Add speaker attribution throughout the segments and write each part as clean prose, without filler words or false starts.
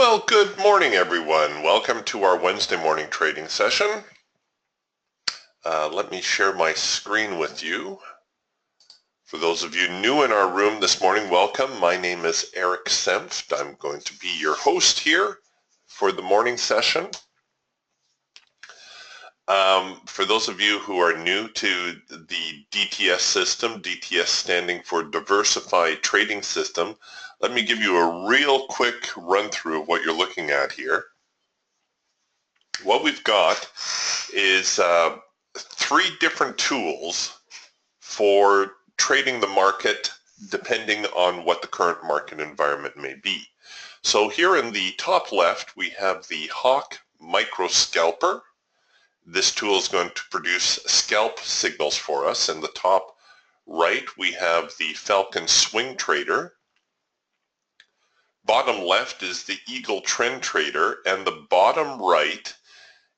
Speaker 1: Well, good morning, everyone. Welcome to our Wednesday morning trading session. Let me share my screen with you. For those of you new in our room this morning, welcome. My name is Eric Senft. I'm going to be your host here for the morning session. For those of you who are new to the DTS system, DTS standing for Diversified Trading System, let me give you a real quick run through of what you're looking at here. What we've got is three different tools for trading the market depending on what the current market environment may be. So here in the top left we have the Hawk Scalper. This tool is going to produce scalp signals for us. In the top right we have the Falcon Swing Trader. Bottom left is the Eagle Trend Trader, and the bottom right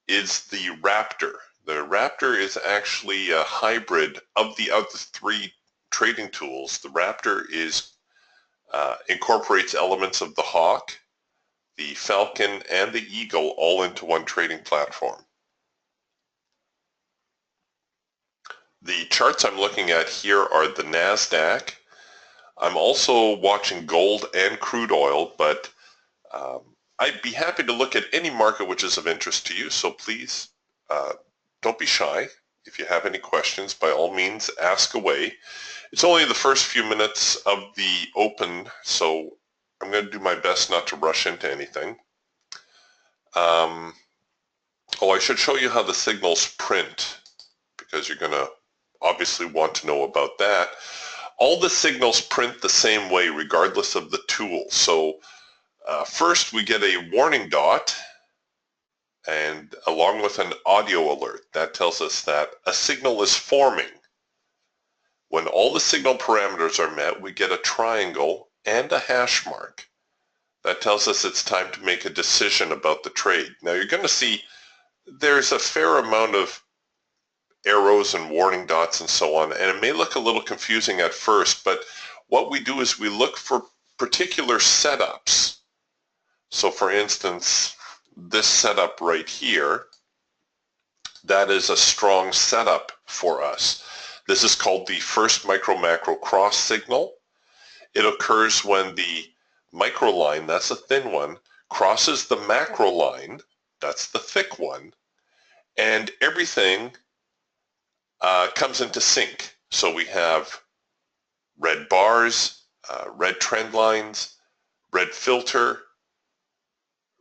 Speaker 1: is the Raptor. The Raptor is actually a hybrid of the other three trading tools. The Raptor incorporates elements of the Hawk, the Falcon, and the Eagle all into one trading platform. The charts I'm looking at here are the NASDAQ. I'm also watching gold and crude oil, but I'd be happy to look at any market which is of interest to you, so please don't be shy. If you have any questions, by all means, ask away. It's only the first few minutes of the open, so I'm going to do my best not to rush into anything. I should show you how the signals print, because you're going to obviously want to know about that. All the signals print the same way regardless of the tool. So first we get a warning dot, and along with an audio alert that tells us that a signal is forming. When all the signal parameters are met, we get a triangle and a hash mark. That tells us it's time to make a decision about the trade. Now you're going to see there's a fair amount of arrows and warning dots and so on, and it may look a little confusing at first, but what we do is we look for particular setups. So for instance, this setup right here, that is a strong setup for us. This is called the first micro-macro cross signal. It occurs when the micro line, that's a thin one, crosses the macro line, that's the thick one, and everything comes into sync. So we have red bars, red trend lines, red filter,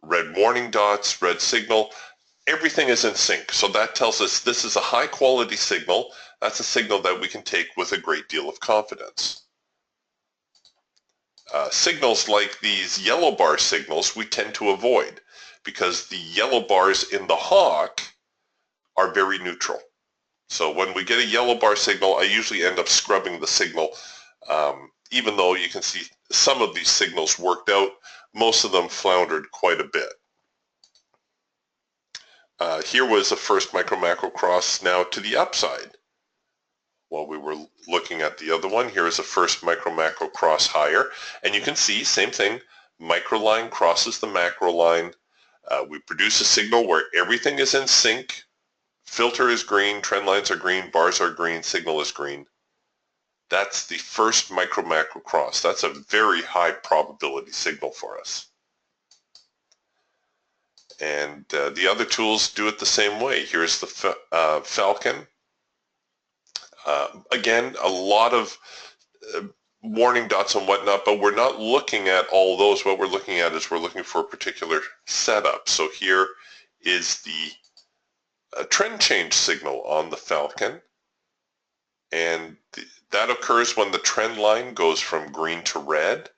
Speaker 1: red warning dots, red signal. Everything is in sync. So that tells us this is a high quality signal. That's a signal that we can take with a great deal of confidence. Signals like these yellow bar signals we tend to avoid because the yellow bars in the Hawk are very neutral. So when we get a yellow bar signal, I usually end up scrubbing the signal. Even though you can see some of these signals worked out, most of them floundered quite a bit. Here was a first micro-macro cross now to the upside. While we were looking at the other one, here is a first micro-macro cross higher. And you can see, same thing, micro line crosses the macro line. We produce a signal where everything is in sync. Filter is green, trend lines are green, bars are green, signal is green. That's the first micro-macro cross. That's a very high probability signal for us. And the other tools do it the same way. Here's the Falcon. Again, a lot of warning dots and whatnot, but we're not looking at all those. What we're looking at is we're looking for a particular setup. So here is the trend change signal on the Falcon, and that occurs when the trend line goes from green to red.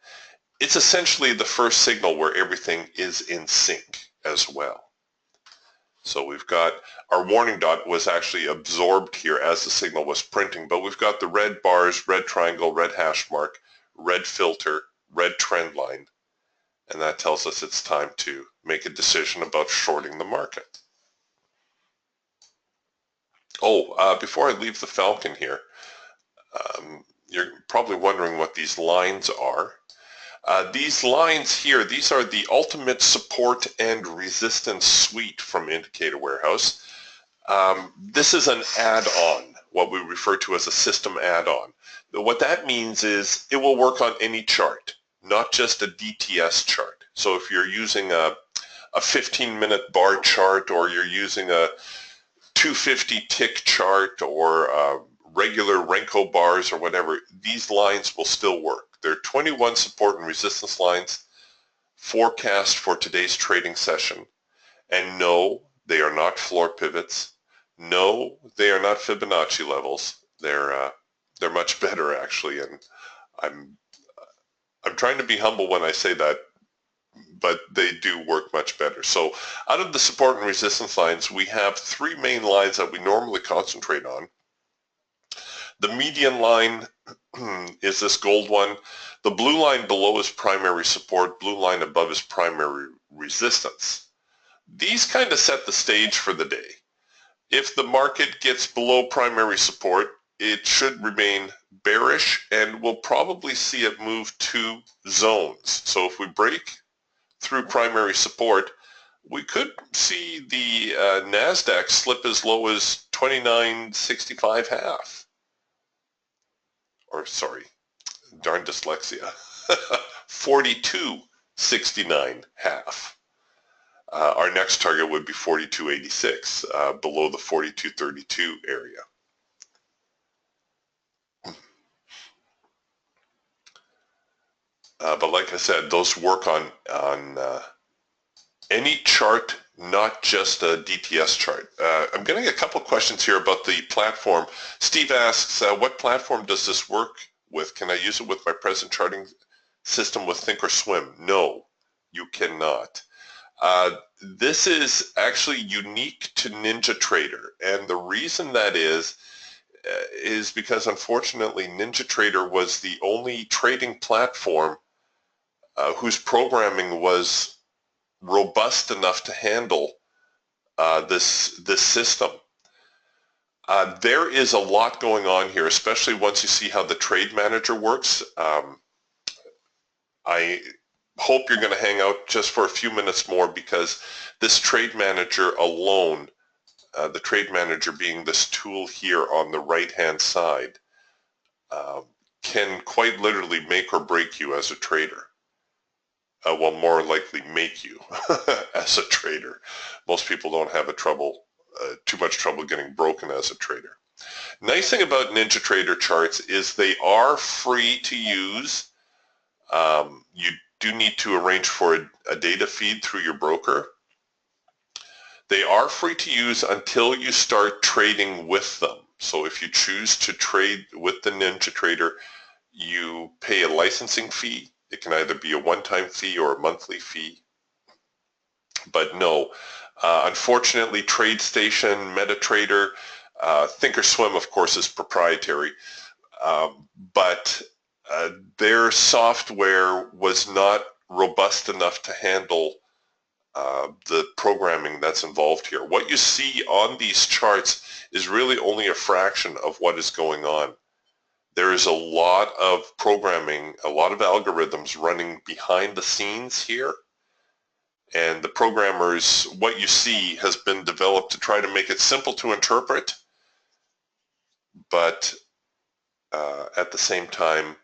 Speaker 1: It's essentially the first signal where everything is in sync as well. So we've got our warning dot was actually absorbed here as the signal was printing, but we've got the red bars, red triangle, red hash mark, red filter, red trend line, and that tells us it's time to make a decision about shorting the market. Before I leave the Falcon here, you're probably wondering what these lines are. These lines here, these are the ultimate support and resistance suite from Indicator Warehouse. This is an add-on, what we refer to as a system add-on. What that means is it will work on any chart, not just a DTS chart. So if you're using a 15-minute bar chart, or you're using a 250 tick chart, or regular Renko bars or whatever, these lines will still work. They're 21 support and resistance lines forecast for today's trading session. And no, they are not floor pivots. No, they are not Fibonacci levels. They're much better, actually, and I'm trying to be humble when I say that, but they do work much better. So out of the support and resistance lines, we have three main lines that we normally concentrate on. The median line is this gold one. The blue line below is primary support. Blue line above is primary resistance. These kind of set the stage for the day. If the market gets below primary support, it should remain bearish, and we'll probably see it move to zones. So if we break through primary support, we could see the NASDAQ slip as low as 29.65 half. Or sorry, darn dyslexia, 42.69 half. Our next target would be 42.86, below the 42.32 area. But like I said, those work on any chart, not just a DTS chart. I'm getting a couple of questions here about the platform. Steve asks, what platform does this work with? Can I use it with my present charting system with Thinkorswim? No, you cannot. This is actually unique to NinjaTrader, and the reason that is because unfortunately NinjaTrader was the only trading platform whose programming was robust enough to handle this system. There is a lot going on here, especially once you see how the trade manager works. I hope you're going to hang out just for a few minutes more, because this trade manager alone, the trade manager being this tool here on the right hand side, can quite literally make or break you as a trader. Well, more likely make you as a trader. Most people don't have too much trouble getting broken as a trader. Nice thing about NinjaTrader charts is they are free to use. You do need to arrange for a data feed through your broker. They are free to use until you start trading with them. So if you choose to trade with the NinjaTrader, you pay a licensing fee. It can either be a one-time fee or a monthly fee. But no, unfortunately, TradeStation, MetaTrader, Thinkorswim, of course, is proprietary, but their software was not robust enough to handle the programming that's involved here. What you see on these charts is really only a fraction of what is going on. There is a lot of programming, a lot of algorithms running behind the scenes here. And the programmers, what you see has been developed to try to make it simple to interpret, but at the same time,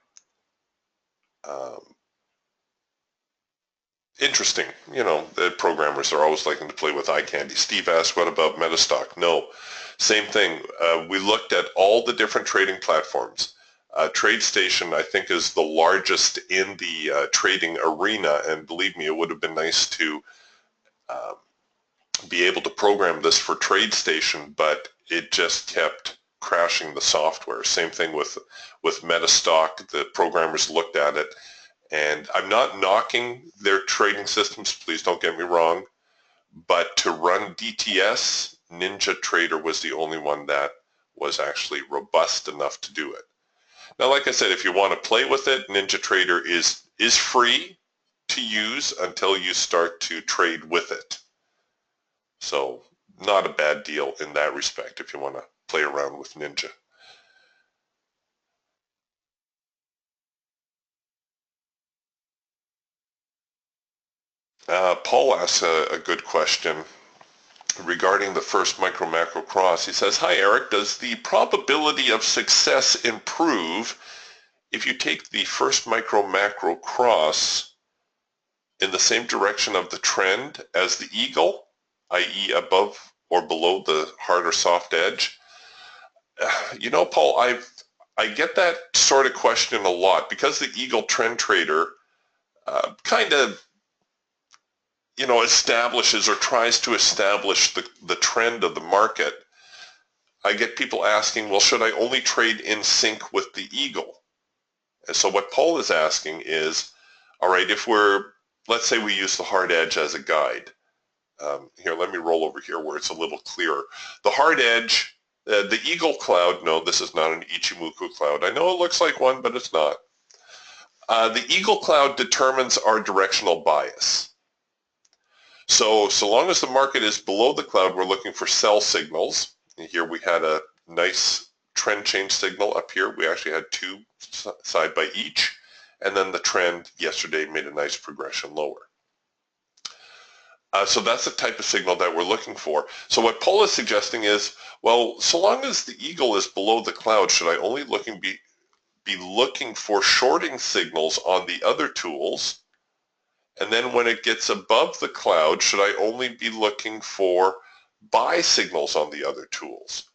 Speaker 1: interesting. You know, the programmers are always liking to play with eye candy. Steve asked, what about Metastock? No, same thing. We looked at all the different trading platforms. TradeStation, I think, is the largest in the trading arena, and believe me, it would have been nice to be able to program this for TradeStation, but it just kept crashing the software. Same thing with Metastock. The programmers looked at it, and I'm not knocking their trading systems, please don't get me wrong, but to run DTS, NinjaTrader was the only one that was actually robust enough to do it. Now, like I said, if you want to play with it, NinjaTrader is free to use until you start to trade with it. So not a bad deal in that respect if you want to play around with Ninja. Paul asks a good question regarding the first micro-macro cross. He says, "Hi Eric, does the probability of success improve if you take the first micro-macro cross in the same direction of the trend as the eagle, i.e. above or below the hard or soft edge?" You know, Paul, I get that sort of question a lot because the eagle trend trader kind of, you know, establishes or tries to establish the trend of the market. I get people asking, well, should I only trade in sync with the eagle? And so what Paul is asking is, all right, if let's say we use the hard edge as a guide. Here, let me roll over here where it's a little clearer. The hard edge, the eagle cloud, no, this is not an Ichimoku cloud. I know it looks like one, but it's not. The eagle cloud determines our directional bias. So long as the market is below the cloud, we're looking for sell signals. And here we had a nice trend change signal up here. We actually had two side by each. And then the trend yesterday made a nice progression lower. So that's the type of signal that we're looking for. So what Paul is suggesting is, well, so long as the eagle is below the cloud, should I only be looking for shorting signals on the other tools? And then when it gets above the cloud, should I only be looking for buy signals on the other tools?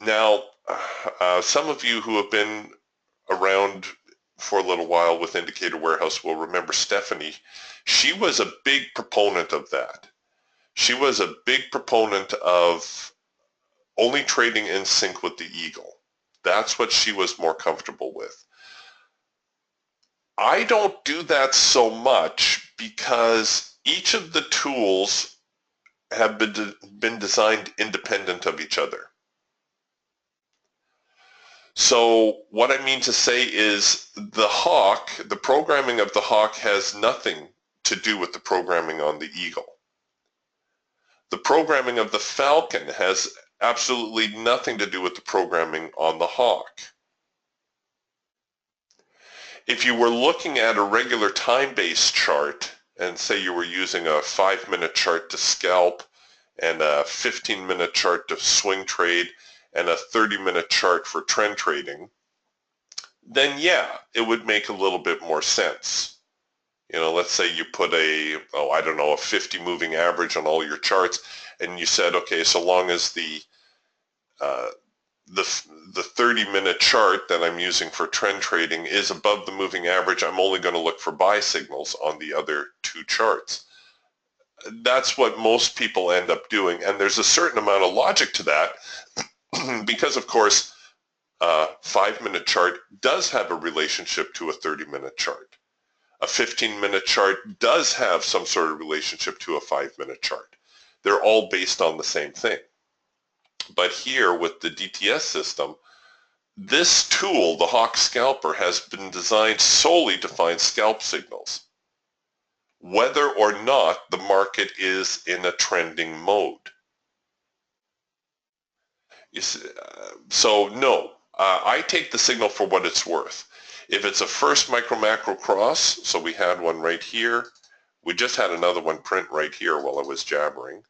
Speaker 1: Now, some of you who have been around for a little while with Indicator Warehouse will remember Stephanie. She was a big proponent of that. She was a big proponent of only trading in sync with the eagle. That's what she was more comfortable with. I don't do that so much because each of the tools have been designed independent of each other. So what I mean to say is the Hawk, the programming of the Hawk has nothing to do with the programming on the eagle. The programming of the Falcon has absolutely nothing to do with the programming on the Hawk. If you were looking at a regular time-based chart, and say you were using a 5-minute chart to scalp, and a 15-minute chart to swing trade, and a 30-minute chart for trend trading, then yeah, it would make a little bit more sense. You know, let's say you put a 50 moving average on all your charts, and you said, okay, so long as the 30-minute chart that I'm using for trend trading is above the moving average, I'm only going to look for buy signals on the other two charts. That's what most people end up doing, and there's a certain amount of logic to that because, of course, a 5-minute chart does have a relationship to a 30-minute chart. A 15-minute chart does have some sort of relationship to a 5-minute chart. They're all based on the same thing. But here with the DTS system, this tool, the Hawk Scalper, has been designed solely to find scalp signals, whether or not the market is in a trending mode. So no, I take the signal for what it's worth. If it's a first micro-macro cross, so we had one right here. We just had another one print right here while I was jabbering.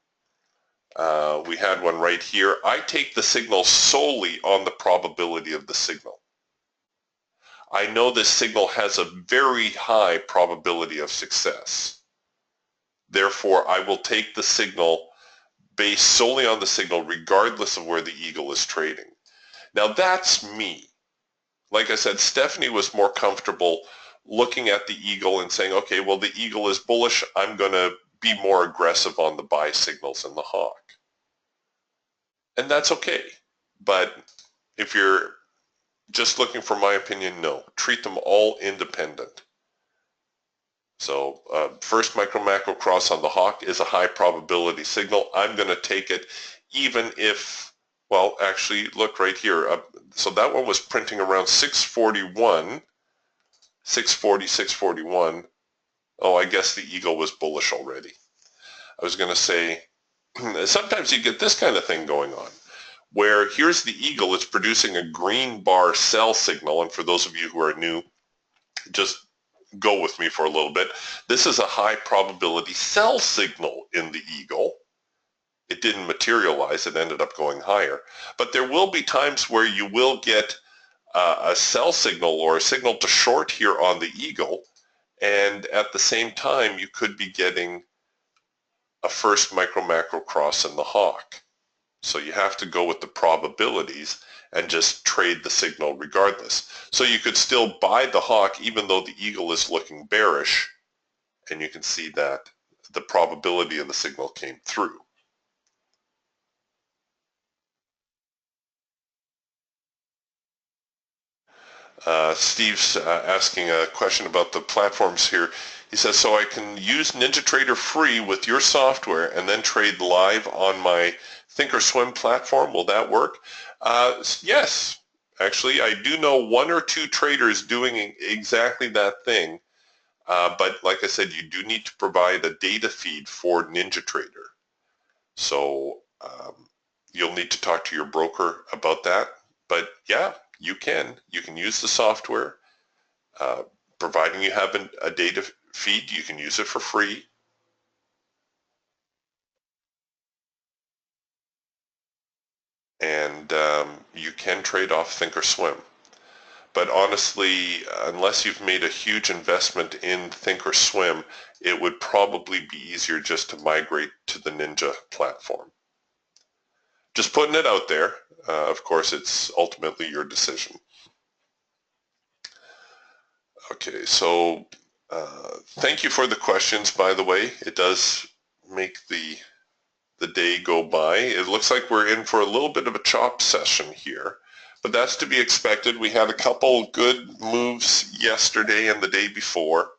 Speaker 1: We had one right here. I take the signal solely on the probability of the signal. I know this signal has a very high probability of success. Therefore, I will take the signal based solely on the signal regardless of where the eagle is trading. Now that's me. Like I said, Stephanie was more comfortable looking at the eagle and saying, okay, well, the eagle is bullish. I'm going to be more aggressive on the buy signals in the Hawk. And that's okay. But if you're just looking for my opinion, no. Treat them all independent. So first micro-macro cross on the Hawk is a high probability signal. I'm going to take it even if, well, actually, look right here. So that one was printing around 641, 640, 641. Oh, I guess the eagle was bullish already. I was going to say, sometimes you get this kind of thing going on, where here's the eagle, it's producing a green bar sell signal, and for those of you who are new, just go with me for a little bit. This is a high probability sell signal in the eagle. It didn't materialize, it ended up going higher. But there will be times where you will get a sell signal or a signal to short here on the eagle, and at the same time you could be getting a first micro-macro cross in the hawk. So you have to go with the probabilities and just trade the signal regardless. So you could still buy the hawk even though the eagle is looking bearish, and you can see that the probability of the signal came through. Steve's asking a question about the platforms here. He says, so I can use NinjaTrader free with your software and then trade live on my Thinkorswim platform. Will that work? Yes. Actually, I do know one or two traders doing exactly that thing. But like I said, you do need to provide a data feed for NinjaTrader. So you'll need to talk to your broker about that. But yeah, you can use the software. Providing you have a data feed, you can use it for free. And you can trade off Thinkorswim. But honestly, unless you've made a huge investment in Thinkorswim, it would probably be easier just to migrate to the Ninja platform. Just putting it out there. Of course, it's ultimately your decision. Okay, so thank you for the questions, by the way. It does make the day go by. It looks like we're in for a little bit of a chop session here, but that's to be expected. We had a couple good moves yesterday and the day before,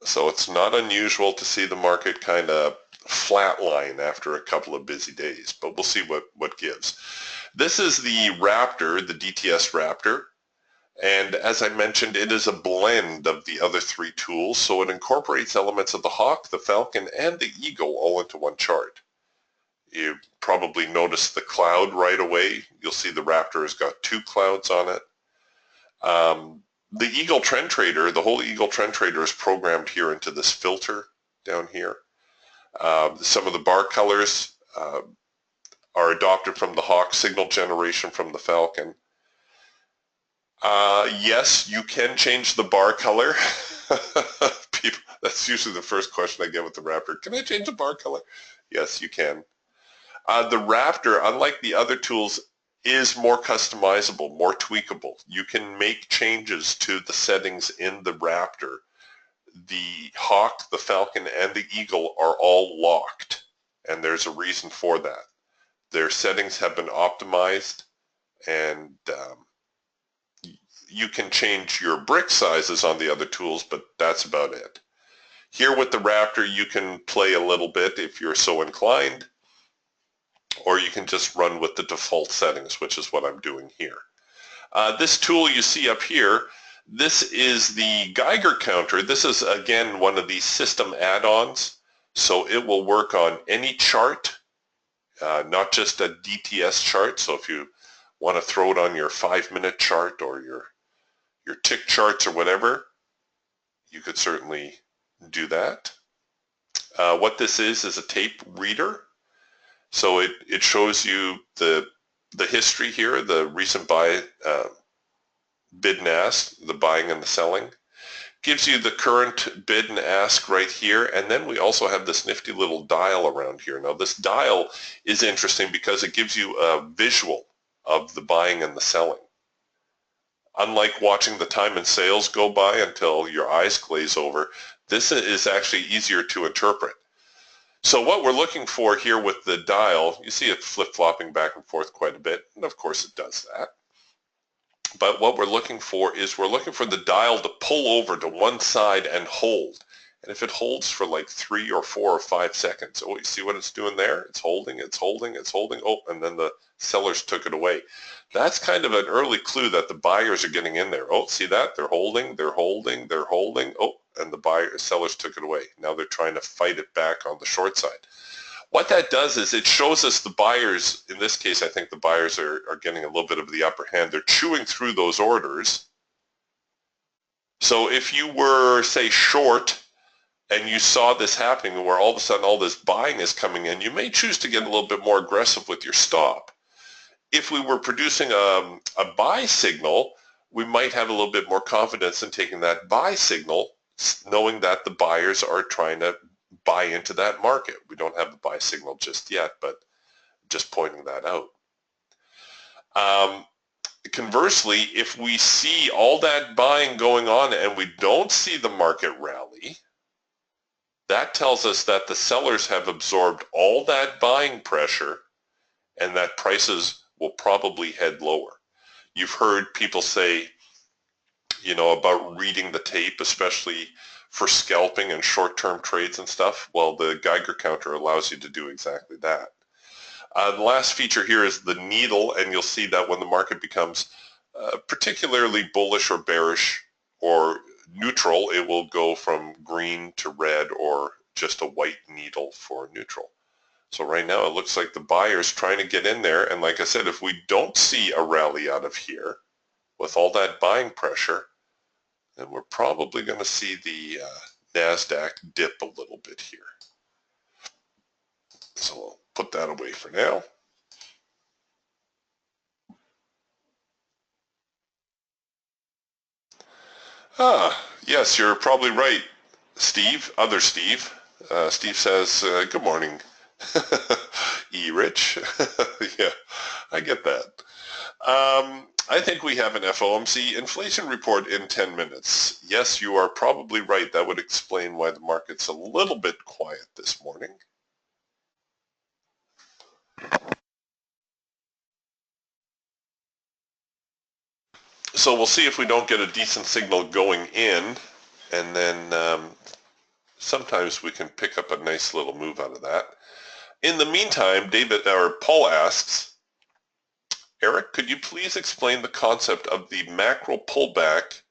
Speaker 1: so it's not unusual to see the market kind of flatline after a couple of busy days, but we'll see what gives. This is the Raptor, the DTS Raptor. And as I mentioned, it is a blend of the other three tools, so it incorporates elements of the Hawk, the Falcon, and the Eagle all into one chart. You probably noticed the cloud right away. You'll see the Raptor has got two clouds on it. The Eagle Trend Trader, the whole Eagle Trend Trader is programmed here into this filter down here. Some of the bar colors are adopted from the Hawk, signal generation from the Falcon. Yes, you can change the bar color. People, that's usually the first question I get with the Raptor. Can I change the bar color? Yes, you can. The Raptor, unlike the other tools, is more customizable, more tweakable. You can make changes to the settings in the Raptor. The Hawk, the Falcon, and the Eagle are all locked, and there's a reason for that. Their settings have been optimized, and you can change your brick sizes on the other tools, but that's about it. Here with the Raptor, you can play a little bit if you're so inclined, or you can just run with the default settings, which is what I'm doing here. This tool you see up here, this is the Geiger counter. This is, again, one of these system add-ons, so it will work on any chart, not just a DTS chart. So if you want to throw it on your 5-minute chart or your tick charts or whatever, you could certainly do that. What this is a tape reader. So it shows you the history here, the recent buy, bid and ask, the buying and the selling. Gives you the current bid and ask right here, and then we also have this nifty little dial around here. Now this dial is interesting because it gives you a visual of the buying and the selling. Unlike watching the time and sales go by until your eyes glaze over, this is actually easier to interpret. So what we're looking for here with the dial, you see it flip-flopping back and forth quite a bit, and of course it does that. But what we're looking for is we're looking for the dial to pull over to one side and hold. And if it holds for like 3 or 4 or 5 seconds, oh, you see what it's doing there? It's holding, it's holding, it's holding. Oh, and then the sellers took it away. That's kind of an early clue that the buyers are getting in there. Oh, see that? They're holding, they're holding, they're holding. Oh, and the sellers took it away. Now they're trying to fight it back on the short side. What that does is it shows us the buyers, in this case I think the buyers are getting a little bit of the upper hand. They're chewing through those orders. So So if you were, say, short and you saw this happening where all of a sudden all this buying is coming in, you may choose to get a little bit more aggressive with your stop. If we were producing a buy signal, we might have a little bit more confidence in taking that buy signal, knowing that the buyers are trying to buy into that market. We don't have the buy signal just yet, but just pointing that out. Conversely, if we see all that buying going on and we don't see the market rally, that tells us that the sellers have absorbed all that buying pressure and that prices will probably head lower. You've heard people say, you know, about reading the tape, especially for scalping and short-term trades and stuff. Well, the Geiger counter allows you to do exactly that. The last feature here is the needle, and you'll see that when the market becomes particularly bullish or bearish or neutral, it will go from green to red or just a white needle for neutral. So right now it looks like the buyer's trying to get in there, and like I said, if we don't see a rally out of here with all that buying pressure, then we're probably going to see the NASDAQ dip a little bit here. So I'll put that away for now. Yes, you're probably right, Steve, other Steve. Steve says, good morning, E-Rich. Yeah, I get that. I think we have an FOMC inflation report in 10 minutes. Yes, you are probably right. That would explain why the market's a little bit quiet this morning. So we'll see if we don't get a decent signal going in, and then sometimes we can pick up a nice little move out of that. In the meantime, Paul asks, Eric, could you please explain the concept of the macro pullback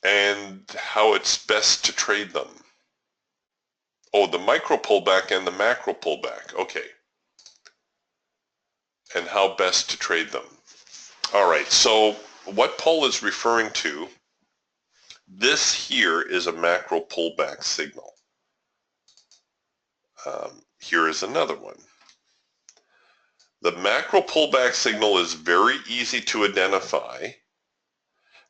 Speaker 1: and how it's best to trade them? Oh, the micro pullback and the macro pullback. Okay. And how best to trade them. All right, so what Paul is referring to, this here is a macro pullback signal. Here is another one. The macro pullback signal is very easy to identify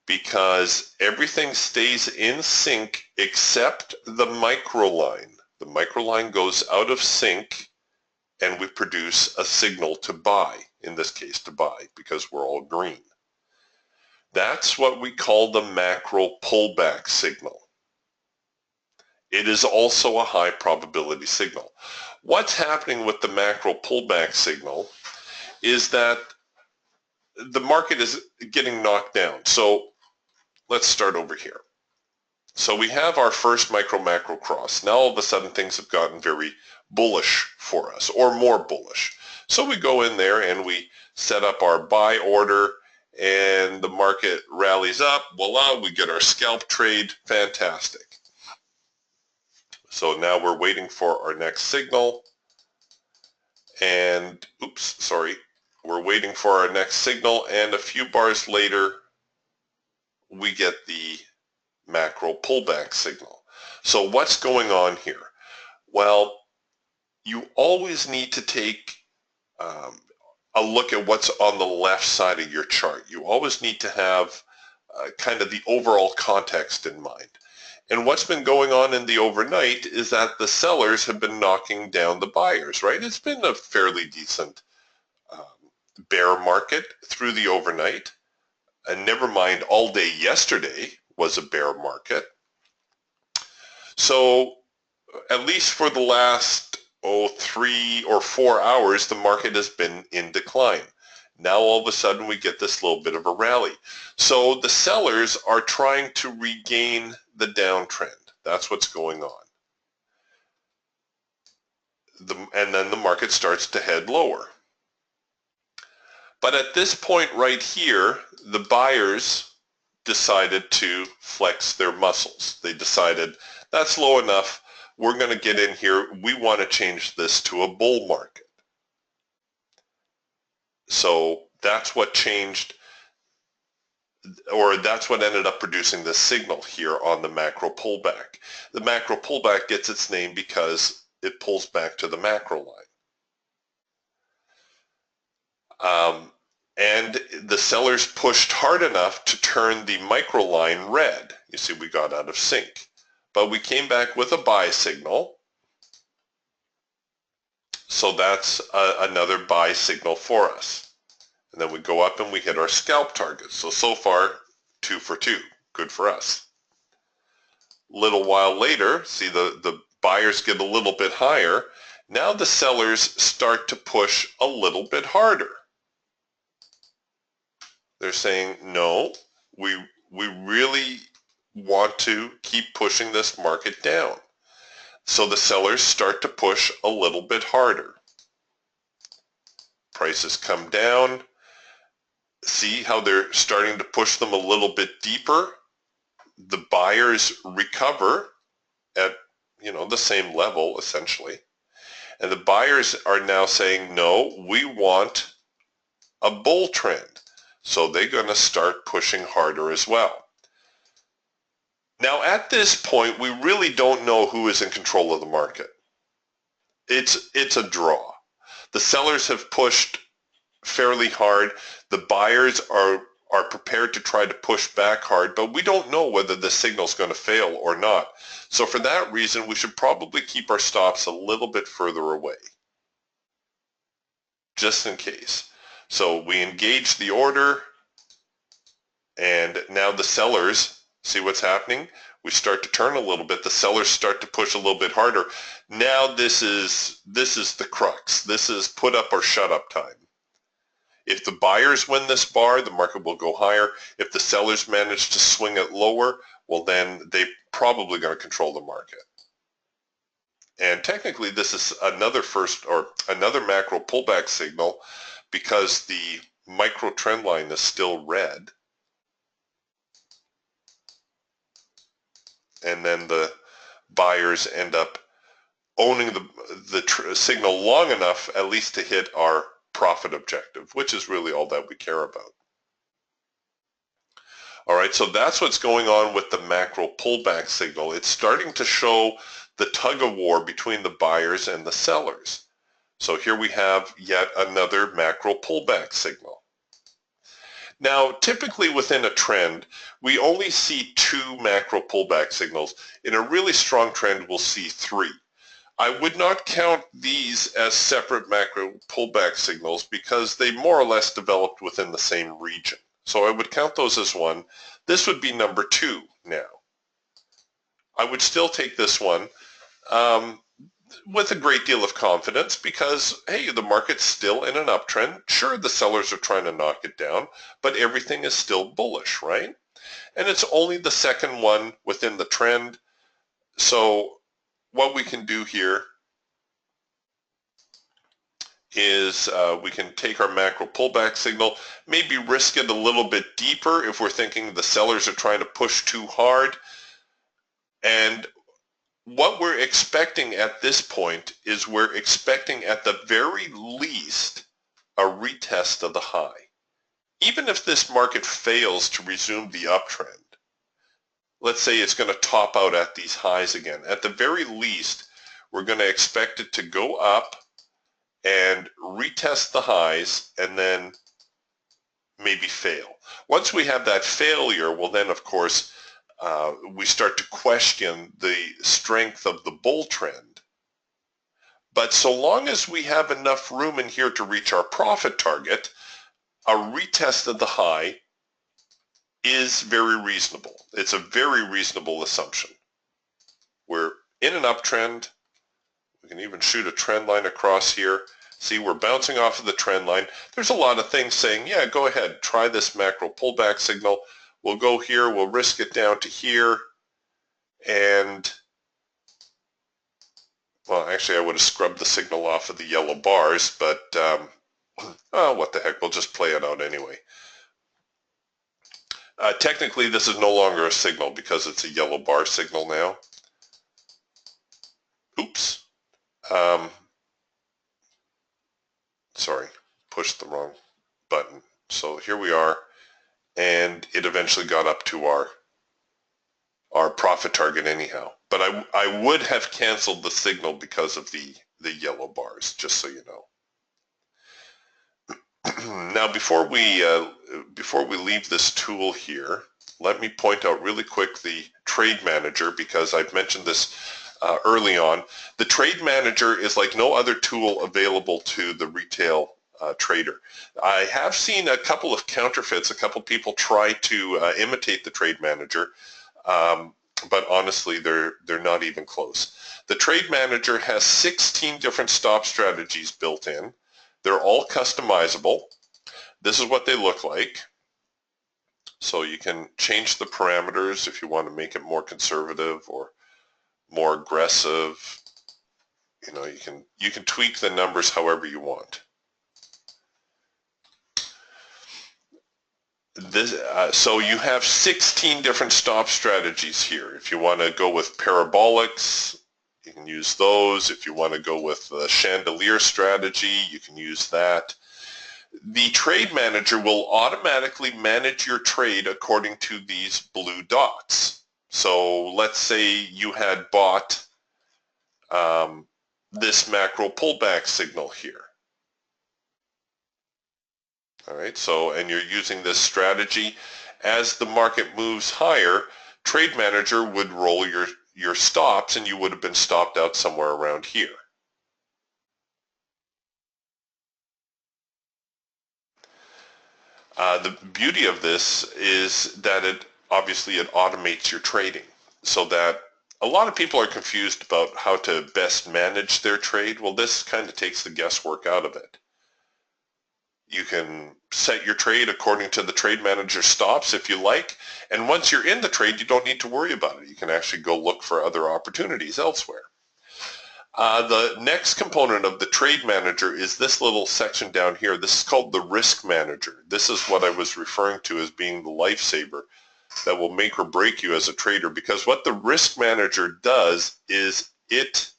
Speaker 1: because everything stays in sync except the micro line. The micro line goes out of sync and we produce a signal to buy, in this case to buy, because we're all green. That's what we call the macro pullback signal. It is also a high probability signal. What's happening with the macro pullback signal is that the market is getting knocked down. So let's start over here. So we have our first micro-macro cross. Now all of a sudden things have gotten very bullish for us, or more bullish. So we go in there and we set up our buy order, and the market rallies up. Voila, we get our scalp trade. Fantastic. So now we're waiting for our next signal. And, we're waiting for our next signal, and a few bars later, we get the macro pullback signal. So what's going on here? Well, you always need to take a look at what's on the left side of your chart. You always need to have kind of the overall context in mind. And what's been going on in the overnight is that the sellers have been knocking down the buyers, right? It's been a fairly decent bear market through the overnight. And never mind, all day yesterday was a bear market. So at least for the last 3 or 4 hours, the market has been in decline. Now all of a sudden we get this little bit of a rally. So the sellers are trying to regain the downtrend. That's what's going on. And then the market starts to head lower. But at this point right here, the buyers decided to flex their muscles. They decided, that's low enough. We're going to get in here. We want to change this to a bull market. So that's what changed or that's what ended up producing this signal here on the macro pullback. The macro pullback gets its name because it pulls back to the macro line. And the sellers pushed hard enough to turn the micro line red. You see, we got out of sync. But we came back with a buy signal. So that's another buy signal for us. And then we go up and we hit our scalp target. So far, 2 for 2. Good for us. Little while later, see the buyers get a little bit higher. Now the sellers start to push a little bit harder. They're saying, no, we really want to keep pushing this market down. So the sellers start to push a little bit harder. Prices come down. See how they're starting to push them a little bit deeper? The buyers recover at, the same level, essentially. And the buyers are now saying, no, we want a bull trend. So they're going to start pushing harder as well. Now, at this point, we really don't know who is in control of the market. It's a draw. The sellers have pushed fairly hard. The buyers are prepared to try to push back hard, but we don't know whether the signal is going to fail or not. So for that reason, we should probably keep our stops a little bit further away, just in case. So we engage the order, and now the sellers, see what's happening? We start to turn a little bit. The sellers start to push a little bit harder. Now this is the crux. This is put up or shut up time. If the buyers win this bar, the market will go higher. If the sellers manage to swing it lower, well then they're probably going to control the market. And technically this is another macro pullback signal because the micro trend line is still red. And then the buyers end up owning the signal long enough at least to hit our profit objective, which is really all that we care about. All right, so that's what's going on with the macro pullback signal. It's starting to show the tug of war between the buyers and the sellers. So here we have yet another macro pullback signal. Now, typically within a trend, we only see 2 macro pullback signals. In a really strong trend, we'll see 3. I would not count these as separate macro pullback signals because they more or less developed within the same region. So I would count those as 1. This would be number 2 now. I would still take this one with a great deal of confidence because, hey, the market's still in an uptrend. Sure, the sellers are trying to knock it down, but everything is still bullish, right? And it's only the second one within the trend. So what we can do here is we can take our macro pullback signal, maybe risk it a little bit deeper if we're thinking the sellers are trying to push too hard. And what we're expecting at this point is we're expecting at the very least a retest of the high. Even if this market fails to resume the uptrend, let's say it's going to top out at these highs again, at the very least we're going to expect it to go up and retest the highs and then maybe fail. Once we have that failure, well then of course we start to question the strength of the bull trend. But so long as we have enough room in here to reach our profit target, a retest of the high is very reasonable. It's a very reasonable assumption. We're in an uptrend. We can even shoot a trend line across here. See, we're bouncing off of the trend line. There's a lot of things saying, yeah, go ahead, try this macro pullback signal. We'll go here, we'll risk it down to here, and, well, actually I would have scrubbed the signal off of the yellow bars, but, oh, what the heck, we'll just play it out anyway. Technically, this is no longer a signal because it's a yellow bar signal now. Oops. Sorry, pushed the wrong button. So here we are. and it eventually got up to our profit target anyhow. But I would have canceled the signal because of the yellow bars, just so you know. Now, before we leave this tool here, let me point out really quick the Trade Manager, because I've mentioned this early on. The Trade Manager is like no other tool available to the retail trader. I have seen a couple of counterfeits. A couple people try to imitate the Trade Manager, but honestly, they're not even close. The Trade Manager has 16 different stop strategies built in. They're all customizable. This is what they look like. So you can change the parameters if you want to make it more conservative or more aggressive. You know, you can tweak the numbers however you want. So you have 16 different stop strategies here. If you want to go with parabolics, you can use those. If you want to go with the chandelier strategy, you can use that. The Trade Manager will automatically manage your trade according to these blue dots. So let's say you had bought this macro pullback signal here. All right, so, and you're using this strategy. As the market moves higher, Trade Manager would roll your stops, and you would have been stopped out somewhere around here. The beauty of this is that it automates your trading, so that a lot of people are confused about how to best manage their trade. Well, this kind of takes the guesswork out of it. You can set your trade according to the Trade Manager stops if you like, and once you're in the trade, you don't need to worry about it. You can actually go look for other opportunities elsewhere. The next component of the Trade Manager is this little section down here. This is called the Risk Manager. This is what I was referring to as being the lifesaver that will make or break you as a trader, because what the Risk Manager does is it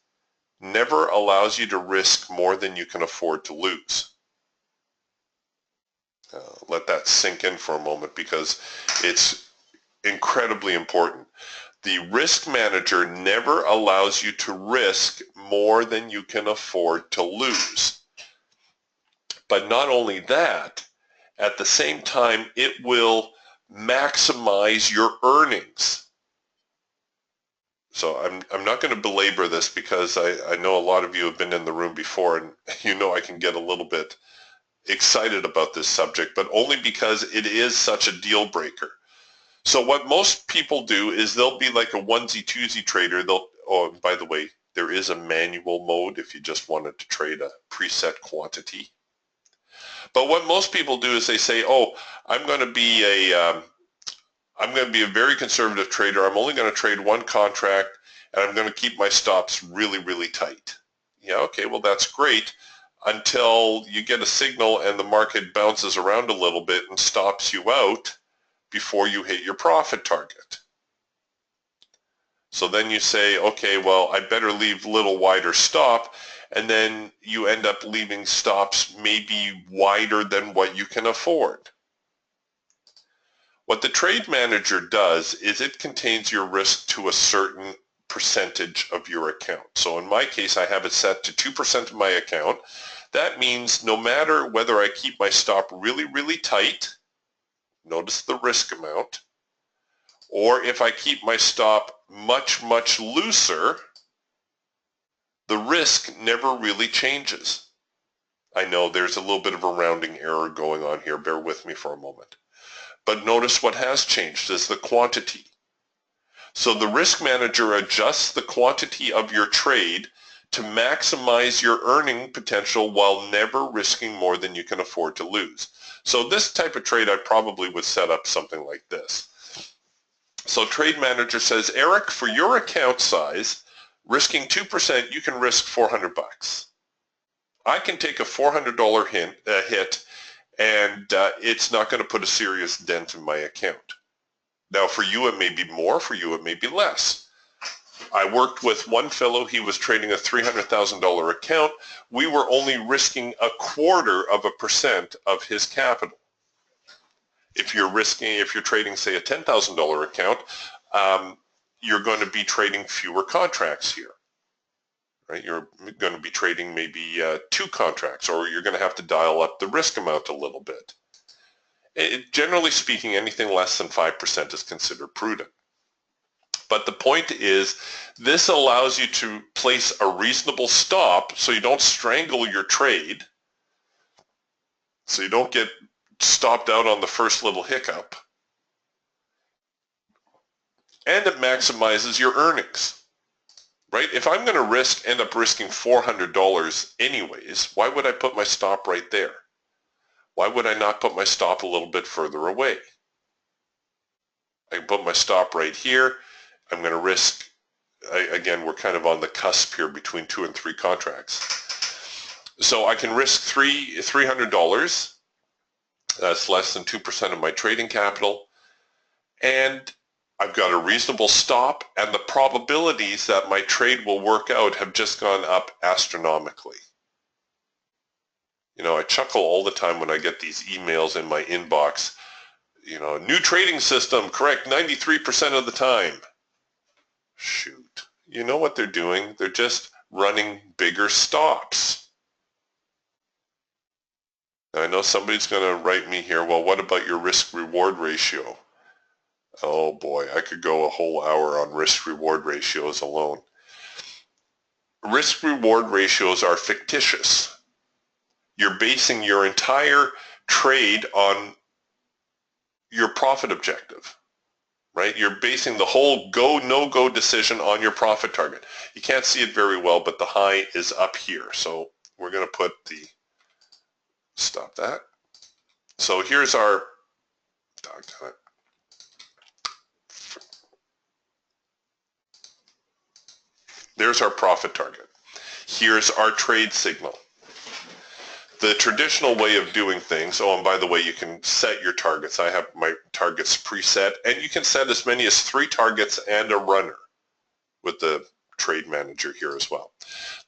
Speaker 1: never allows you to risk more than you can afford to lose. Let that sink in for a moment, because it's incredibly important. The Risk Manager never allows you to risk more than you can afford to lose. But not only that, at the same time, it will maximize your earnings. So I'm not going to belabor this, because I know a lot of you have been in the room before, and you know I can get a little bit excited about this subject, but only because it is such a deal breaker. So what most people do is they'll be like a onesie-twosie trader. Oh, by the way, there is a manual mode if you just wanted to trade a preset quantity. But what most people do is they say, oh, I'm going to be a very conservative trader. I'm only going to trade one contract, and I'm going to keep my stops really, really tight. Yeah, okay, well, that's great, until you get a signal and the market bounces around a little bit and stops you out before you hit your profit target. So then you say, okay, well, I better leave a little wider stop, and then you end up leaving stops maybe wider than what you can afford. What the Trade Manager does is it contains your risk to a certain percentage of your account. So in my case, I have it set to 2% of my account. That means no matter whether I keep my stop really, really tight, notice the risk amount, or if I keep my stop much, much looser, the risk never really changes. I know there's a little bit of a rounding error going on here. Bear with me for a moment. But notice what has changed is the quantity. So the Risk Manager adjusts the quantity of your trade to maximize your earning potential while never risking more than you can afford to lose. So this type of trade, I probably would set up something like this. So Trade Manager says, Eric, for your account size, risking 2%, you can risk $400. I can take a $400 hit, and it's not going to put a serious dent in my account. Now, for you, it may be more. For you, it may be less. I worked with one fellow. He was trading a $300,000 account. We were only risking 0.25% of his capital. if you're trading, say, a $10,000 account, you're going to be trading fewer contracts here, right? You're going to be trading maybe 2 contracts, or you're going to have to dial up the risk amount a little bit. Generally speaking, anything less than 5% is considered prudent. But the point is, this allows you to place a reasonable stop so you don't strangle your trade, so you don't get stopped out on the first little hiccup. And it maximizes your earnings, right? If I'm going to end up risking $400 anyways, why would I put my stop right there? Why would I not put my stop a little bit further away? I can put my stop right here. I'm going to risk, again, we're kind of on the cusp here between 2 and 3 contracts. So I can risk $300. That's less than 2% of my trading capital. And I've got a reasonable stop, and the probabilities that my trade will work out have just gone up astronomically. You know, I chuckle all the time when I get these emails in my inbox. You know, new trading system, correct 93% of the time. Shoot. You know what they're doing? They're just running bigger stops. Now, I know somebody's going to write me here, well, what about your risk-reward ratio? Oh boy, I could go a whole hour on risk-reward ratios alone. Risk-reward ratios are fictitious. You're basing your entire trade on your profit objective, right? You're basing the whole go, no-go decision on your profit target. You can't see it very well, but the high is up here. So we're going to put stop that. So here's our, there's our profit target. Here's our trade signal. The traditional way of doing things, oh, and by the way, you can set your targets. I have my targets preset, and you can set as many as 3 targets and a runner with the trade manager here as well.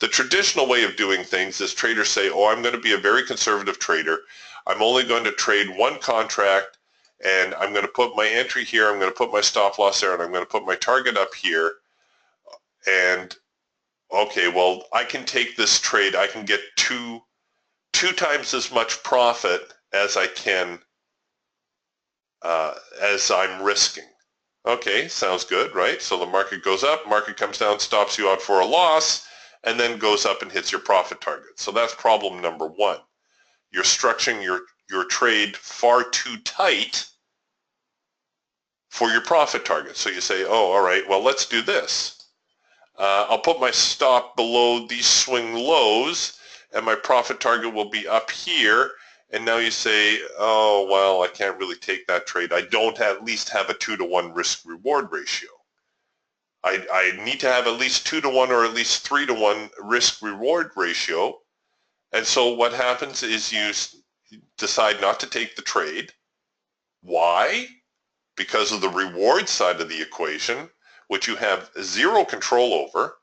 Speaker 1: The traditional way of doing things is traders say, oh, I'm going to be a very conservative trader. I'm only going to trade 1 contract, and I'm going to put my entry here, I'm going to put my stop loss there, and I'm going to put my target up here. And okay, well, I can take this trade, I can get two times as much profit as I can, as I'm risking. Okay, sounds good, right? So the market goes up, market comes down, stops you out for a loss, and then goes up and hits your profit target. So that's problem number 1. You're structuring your trade far too tight for your profit target. So you say, oh, all right, well, let's do this. I'll put my stop below these swing lows, and my profit target will be up here. And now you say, oh, well, I can't really take that trade. I don't at least have a 2-to-1 risk-reward ratio. I need to have at least 2-to-1 or at least 3-to-1 risk-reward ratio. And so what happens is you decide not to take the trade. Why? Because of the reward side of the equation, which you have 0 control over.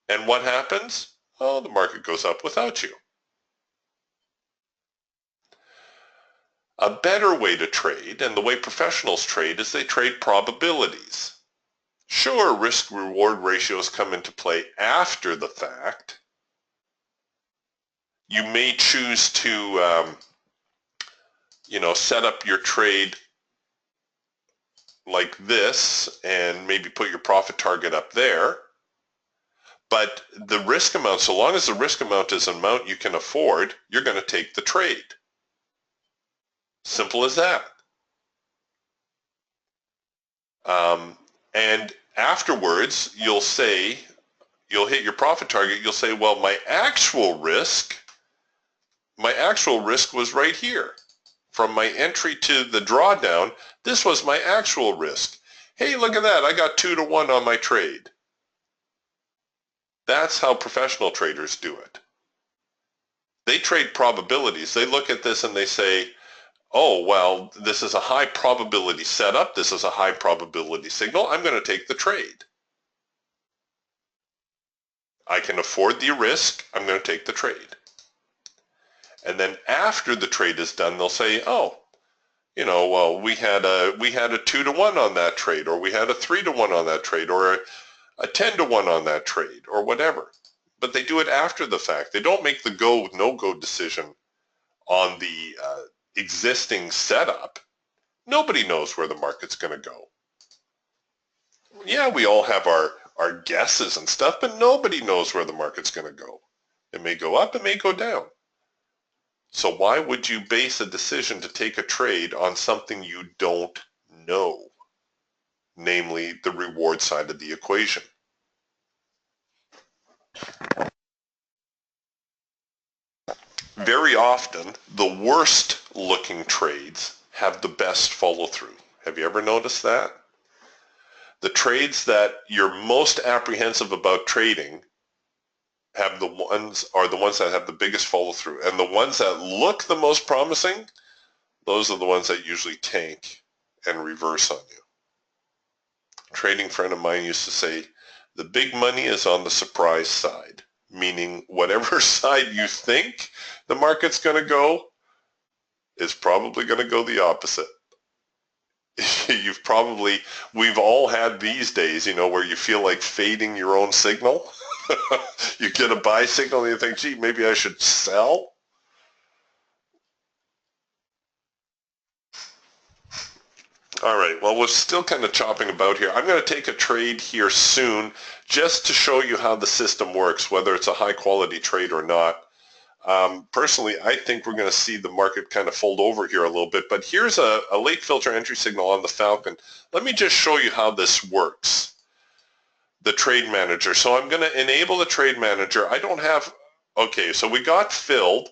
Speaker 1: And what happens? Oh, the market goes up without you. A better way to trade, and the way professionals trade, is they trade probabilities. Sure, risk-reward ratios come into play after the fact. You may choose to, set up your trade like this and maybe put your profit target up there. But the risk amount, so long as the risk amount is an amount you can afford, you're going to take the trade. Simple as that. And afterwards, you'll hit your profit target, you'll say, well, my actual risk was right here. From my entry to the drawdown, this was my actual risk. Hey, look at that, I got 2-to-1 on my trade. That's how professional traders do it. They trade probabilities. They look at this and they say, oh, well, this is a high probability setup. This is a high probability signal. I'm going to take the trade. I can afford the risk. I'm going to take the trade. And then after the trade is done, they'll say, oh, Well, we had a 2-to-1 on that trade, or we had a 3-to-1 on that trade, or a 10-to-1 on that trade, or whatever. But they do it after the fact. They don't make the go, no-go decision on the existing setup. Nobody knows where the market's going to go. Yeah, we all have our guesses and stuff, but nobody knows where the market's going to go. It may go up, it may go down. So why would you base a decision to take a trade on something you don't know, namely the reward side of the equation? Very often, the worst looking trades have the best follow through. Have you ever noticed that? The trades that you're most apprehensive about trading are the ones that have the biggest follow through. And the ones that look the most promising, those are the ones that usually tank and reverse on you. A trading friend of mine used to say, the big money is on the surprise side, meaning whatever side you think the market's going to go is probably going to go the opposite. We've all had these days, where you feel like fading your own signal. You get a buy signal and you think, gee, maybe I should sell. All right, well, we're still kind of chopping about here. I'm going to take a trade here soon just to show you how the system works, whether it's a high quality trade or not. Personally, I think we're going to see the market kind of fold over here a little bit, but here's a late filter entry signal on the Falcon. Let me just show you how this works. The trade manager. So I'm going to enable the trade manager. Okay, so we got filled.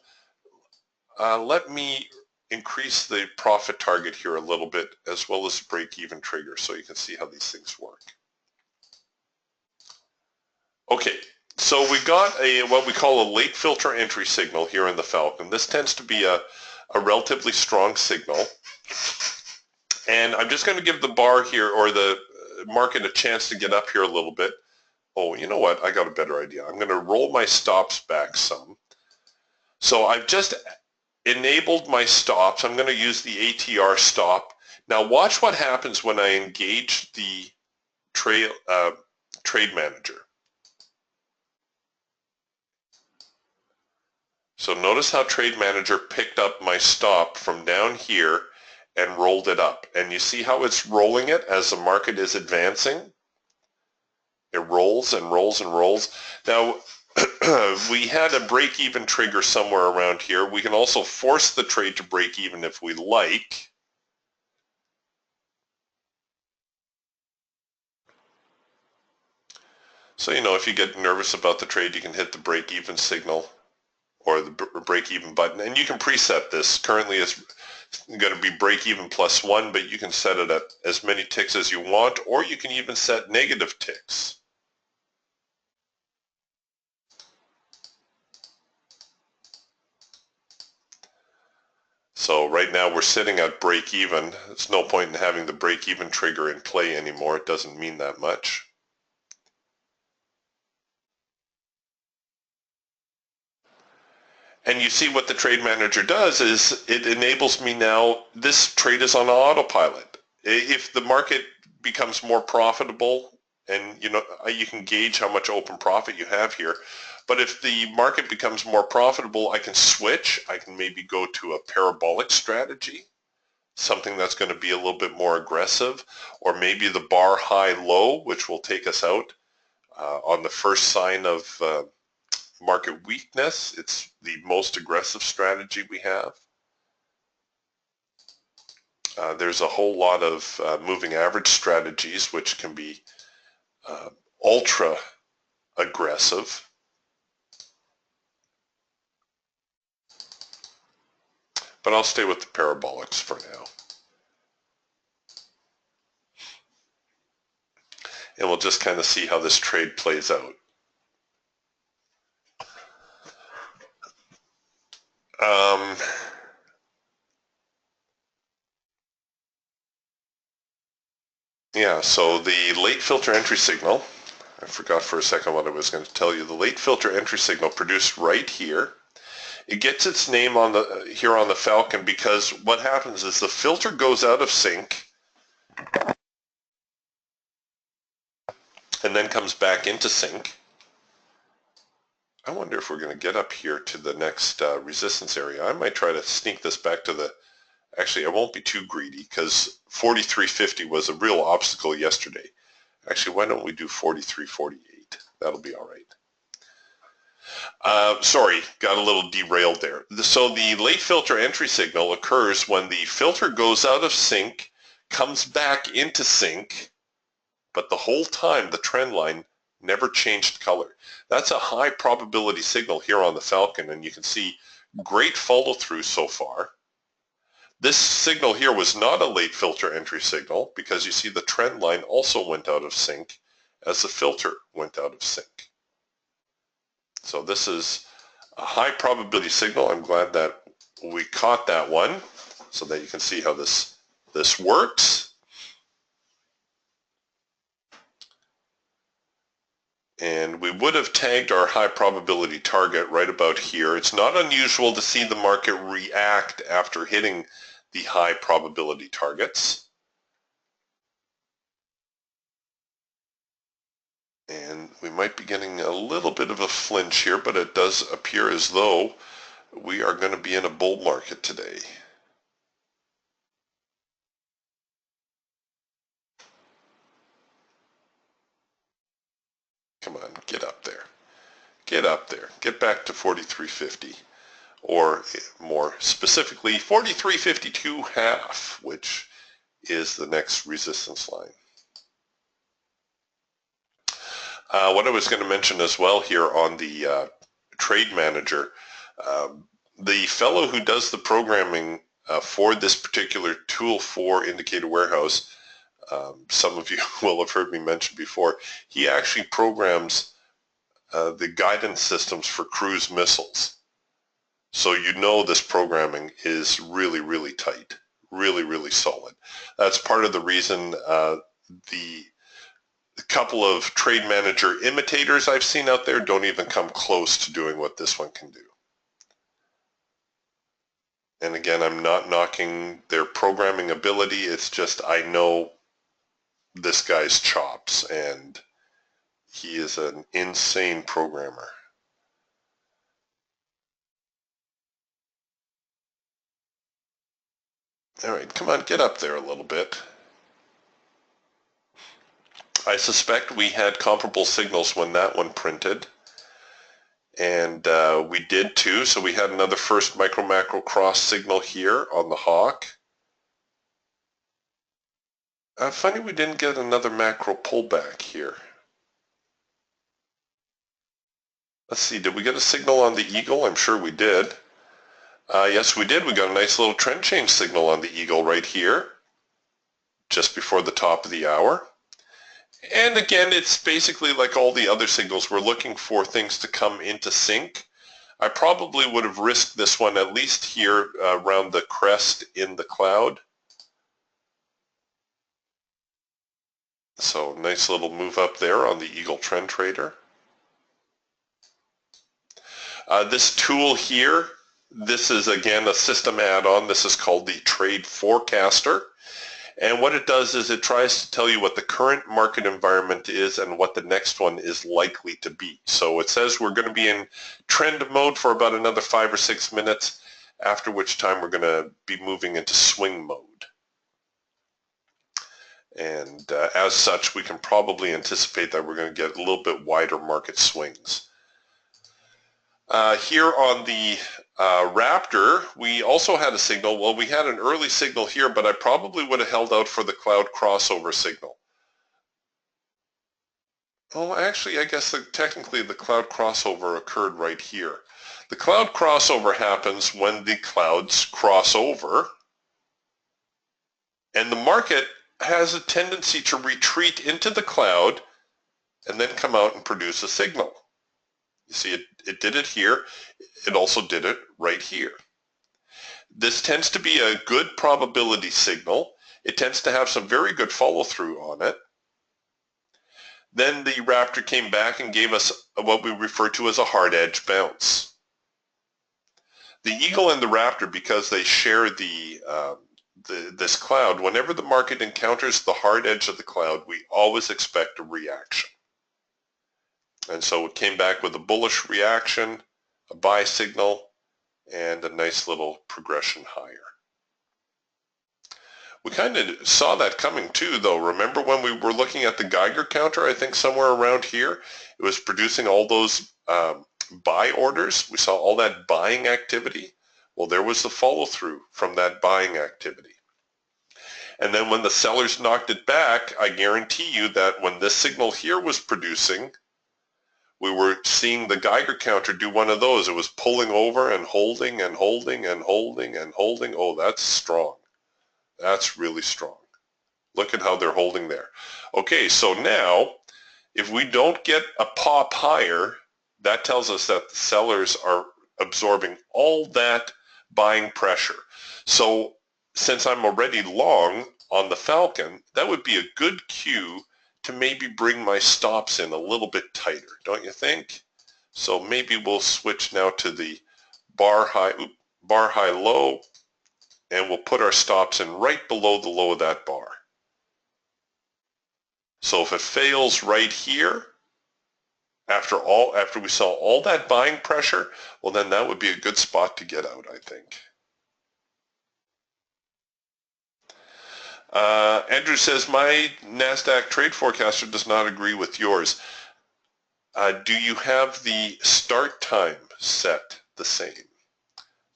Speaker 1: Let me increase the profit target here a little bit, as well as the break-even trigger, so you can see how these things work. Okay, so we got what we call a late filter entry signal here in the Falcon. This tends to be a relatively strong signal. And I'm just going to give the bar here, or the market, a chance to get up here a little bit. Oh, you know what? I got a better idea. I'm going to roll my stops back some. So I've just enabled my stops. I'm going to use the ATR stop. Now watch what happens when I engage the trade manager. So notice how trade manager picked up my stop from down here and rolled it up. And you see how it's rolling it as the market is advancing? It rolls and rolls and rolls. Now, we had a break-even trigger somewhere around here. We can also force the trade to break even if we like. So, if you get nervous about the trade, you can hit the break-even signal or the break-even button. And you can preset this. Currently, it's going to be break-even +1, but you can set it at as many ticks as you want, or you can even set negative ticks. So right now we're sitting at break-even. There's no point in having the break-even trigger in play anymore. It doesn't mean that much. And you see what the trade manager does is it enables me now, this trade is on autopilot. If the market becomes more profitable, and you can gauge how much open profit you have here, but if the market becomes more profitable, I can switch. I can maybe go to a parabolic strategy, something that's going to be a little bit more aggressive, or maybe the bar high low, which will take us out on the first sign of market weakness. It's the most aggressive strategy we have. There's a whole lot of moving average strategies which can be ultra aggressive. But I'll stay with the parabolics for now. And we'll just kind of see how this trade plays out. Yeah, so the late filter entry signal, I forgot for a second what I was going to tell you. The late filter entry signal produced right here It gets its name on the here on the Falcon because what happens is the filter goes out of sync and then comes back into sync. I wonder if we're going to get up here to the next resistance area. I might try to sneak this back to the, actually I won't be too greedy because 43.50 was a real obstacle yesterday. Actually, why don't we do 43.48? That'll be all right. Sorry, got a little derailed there. So the late filter entry signal occurs when the filter goes out of sync, comes back into sync, but the whole time the trend line never changed color. That's a high probability signal here on the Falcon, and you can see great follow through so far. This signal here was not a late filter entry signal because you see the trend line also went out of sync as the filter went out of sync. So this is a high probability signal. I'm glad that we caught that one so that you can see how this works. And we would have tagged our high probability target right about here. It's not unusual to see the market react after hitting the high probability targets. And we might be getting a little bit of a flinch here, but it does appear as though we are going to be in a bull market today. Come on, get up there. Get up there. Get back to 43.50, or more specifically 43.52.5, which is the next resistance line. What I was going to mention as well here on the Trade Manager, the fellow who does the programming for this particular tool for Indicator Warehouse, some of you will have heard me mention before, he actually programs the guidance systems for cruise missiles. So you know this programming is really, really tight, really, really solid. That's part of the reason the couple of Trade Manager imitators I've seen out there don't even come close to doing what this one can do. And again, I'm not knocking their programming ability. It's just I know this guy's chops, and he is an insane programmer. All right, come on, get up there a little bit. I suspect we had comparable signals when that one printed. And we did too, so we had another first micro-macro cross signal here on the Hawk. Funny we didn't get another macro pullback here. Let's see, did we get a signal on the Eagle? I'm sure we did. Yes, we did. We got a nice little trend change signal on the Eagle right here, just before the top of the hour. And again, it's basically like all the other signals. We're looking for things to come into sync. I probably would have risked this one at least here around the crest in the cloud. So nice little move up there on the Eagle Trend Trader. This tool here, this is again a system add-on. This is called the Trade Forecaster. And what it does is it tries to tell you what the current market environment is and what the next one is likely to be. So it says we're going to be in trend mode for about another 5 or 6 minutes, after which time we're going to be moving into swing mode. And as such, we can probably anticipate that we're going to get a little bit wider market swings. Here on the Raptor, we also had a signal. Well, we had an early signal here, but I probably would have held out for the cloud crossover signal. Oh, actually, I guess technically the cloud crossover occurred right here. The cloud crossover happens when the clouds cross over, and the market has a tendency to retreat into the cloud and then come out and produce a signal. You see, it did it here. It also did it right here. This tends to be a good probability signal. It tends to have some very good follow-through on it. Then the Raptor came back and gave us what we refer to as a hard edge bounce. The Eagle and the Raptor, because they share this cloud, whenever the market encounters the hard edge of the cloud, we always expect a reaction. And so it came back with a bullish reaction, a buy signal, and a nice little progression higher. We kind of saw that coming too, though. Remember when we were looking at the Geiger counter, I think somewhere around here, it was producing all those buy orders. We saw all that buying activity. Well, there was the follow through from that buying activity. And then when the sellers knocked it back, I guarantee you that when this signal here was producing, we were seeing the Geiger counter do one of those. It was pulling over and holding and holding and holding and holding. Oh, that's strong. That's really strong. Look at how they're holding there. Okay, so now, if we don't get a pop higher, that tells us that the sellers are absorbing all that buying pressure. So since I'm already long on the Falcon, that would be a good cue to maybe bring my stops in a little bit tighter, don't you think? So maybe we'll switch now to the bar high low, and we'll put our stops in right below the low of that bar. So if it fails right here, after we saw all that buying pressure, well then that would be a good spot to get out, I think. Andrew says, my NASDAQ trade forecaster does not agree with yours. Do you have the start time set the same?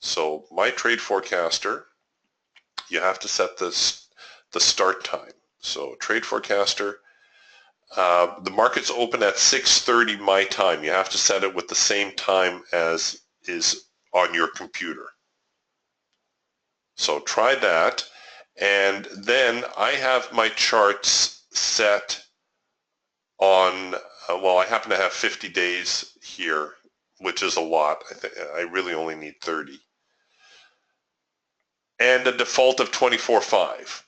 Speaker 1: So my trade forecaster, you have to set the start time. So trade forecaster, the market's open at 6:30 my time. You have to set it with the same time as is on your computer. So try that. And then I have my charts set on, well, I happen to have 50 days here, which is a lot. I really only need 30. And a default of 24/5,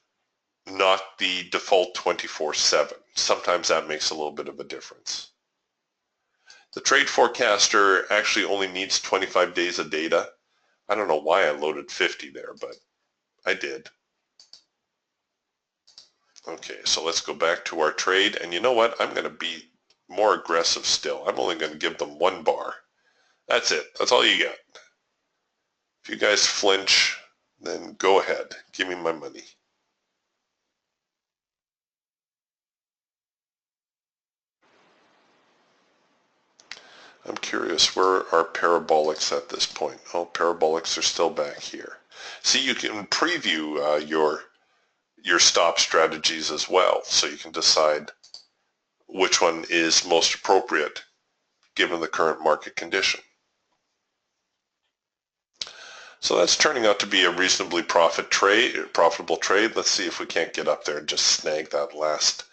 Speaker 1: not the default 24/7. Sometimes that makes a little bit of a difference. The trade forecaster actually only needs 25 days of data. I don't know why I loaded 50 there, but I did. Okay, so let's go back to our trade, and you know what? I'm going to be more aggressive still. I'm only going to give them one bar. That's it. That's all you get. If you guys flinch, then go ahead. Give me my money. I'm curious, where are parabolics at this point? Oh, parabolics are still back here. See, you can preview your stop strategies as well, so you can decide which one is most appropriate given the current market condition. So that's turning out to be a reasonably profitable trade. Let's see if we can't get up there and just snag that last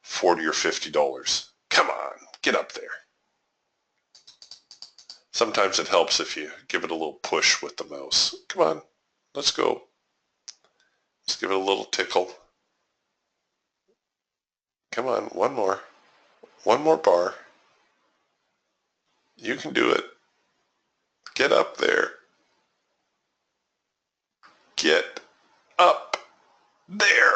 Speaker 1: $40 or $50. Come on, get up there. Sometimes it helps if you give it a little push with the mouse. Come on, let's go. Let's give it a little tickle. Come on, one more. One more bar. You can do it. Get up there. Get up there.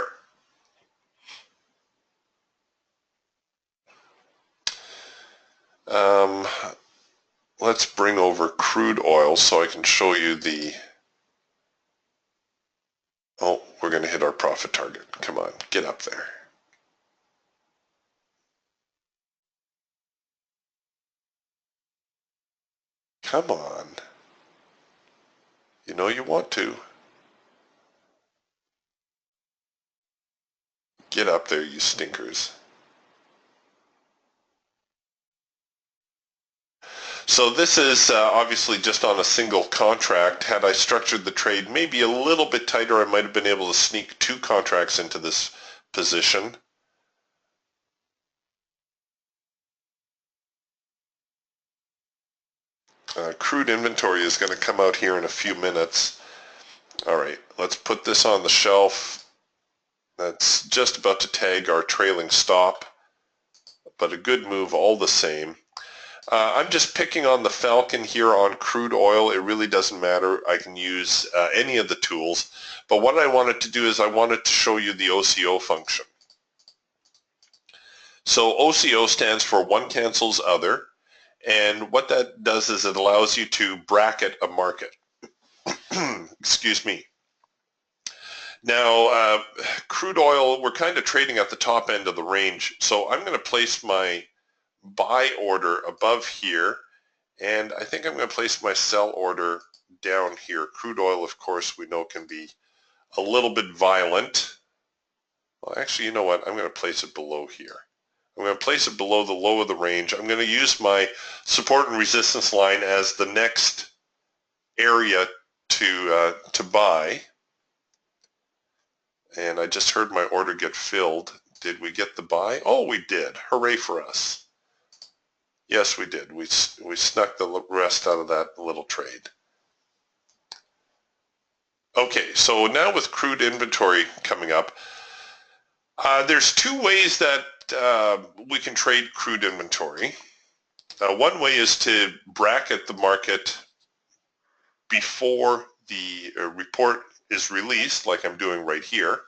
Speaker 1: Let's bring over crude oil so I can show you the... Oh, we're going to hit our profit target. Come on, get up there. Come on. You know you want to. Get up there, you stinkers. So this is obviously just on a single contract. Had I structured the trade maybe a little bit tighter, I might have been able to sneak 2 contracts into this position. Crude inventory is going to come out here in a few minutes. All right, let's put this on the shelf. That's just about to tag our trailing stop, but a good move all the same. I'm just picking on the Falcon here on crude oil. It really doesn't matter. I can use any of the tools. But what I wanted to do is I wanted to show you the OCIO function. So OCIO stands for one cancels other. And what that does is it allows you to bracket a market. Excuse me. Now, crude oil, we're kind of trading at the top end of the range. So I'm going to place my buy order above here. And I think I'm going to place my sell order down here. Crude oil, of course, we know can be a little bit violent. Well, actually, you know what? I'm going to place it below here. I'm going to place it below the low of the range. I'm going to use my support and resistance line as the next area to buy. And I just heard my order get filled. Did we get the buy? Oh, we did. Hooray for us. Yes, we did. We snuck the rest out of that little trade. Okay, so now with crude inventory coming up, there's two ways that we can trade crude inventory. One way is to bracket the market before the report is released, like I'm doing right here.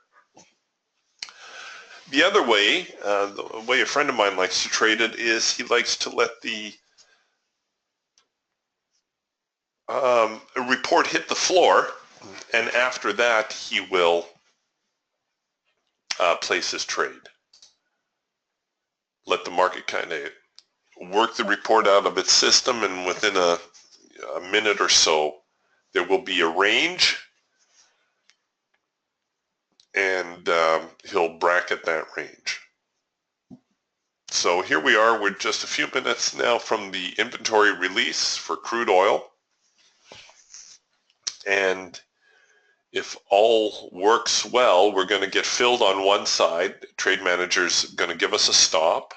Speaker 1: The other way, the way a friend of mine likes to trade it, is he likes to let the report hit the floor, and after that he will place his trade. Let the market kind of work the report out of its system, and within a minute or so there will be a range, and he'll bracket that range. So here we are. We're just a few minutes now from the inventory release for crude oil, and if all works well, we're going to get filled on one side. Trade manager's going to give us a stop.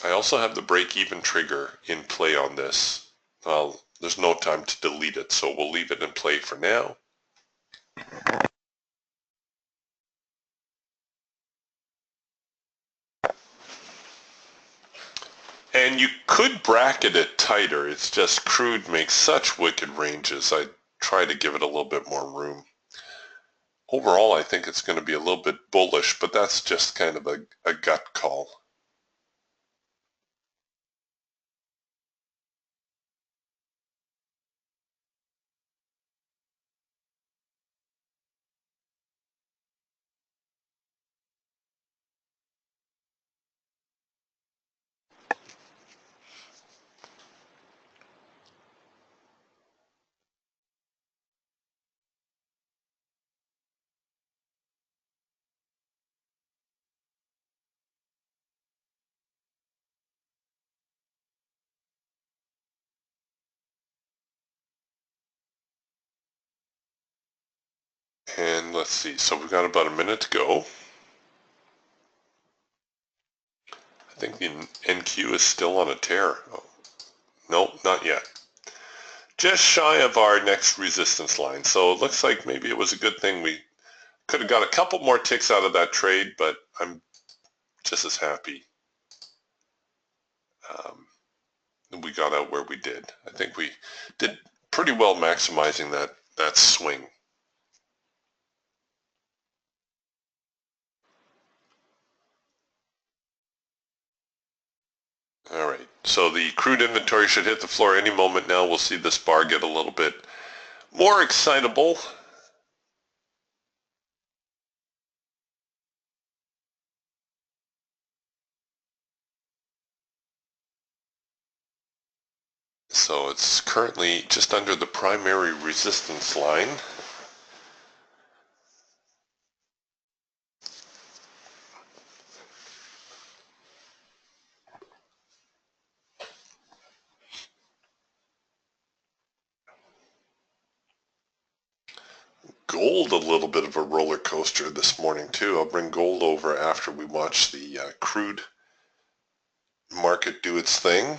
Speaker 1: I also have the break-even trigger in play on this. There's no time to delete it, so we'll leave it in play for now. And you could bracket it tighter. It's just crude makes such wicked ranges. I try to give it a little bit more room. Overall, I think it's going to be a little bit bullish, but that's just kind of a gut call. And let's see, so we've got about a minute to go. I think the NQ is still on a tear. Oh, no, not yet. Just shy of our next resistance line. So it looks like maybe it was a good thing we could have got a couple more ticks out of that trade, but I'm just as happy we got out where we did. I think we did pretty well maximizing that swing. All right, so the crude inventory should hit the floor any moment now. We'll see this bar get a little bit more excitable. So it's currently just under the primary resistance line. Gold, a little bit of a roller coaster this morning too. I'll bring gold over after we watch the crude market do its thing.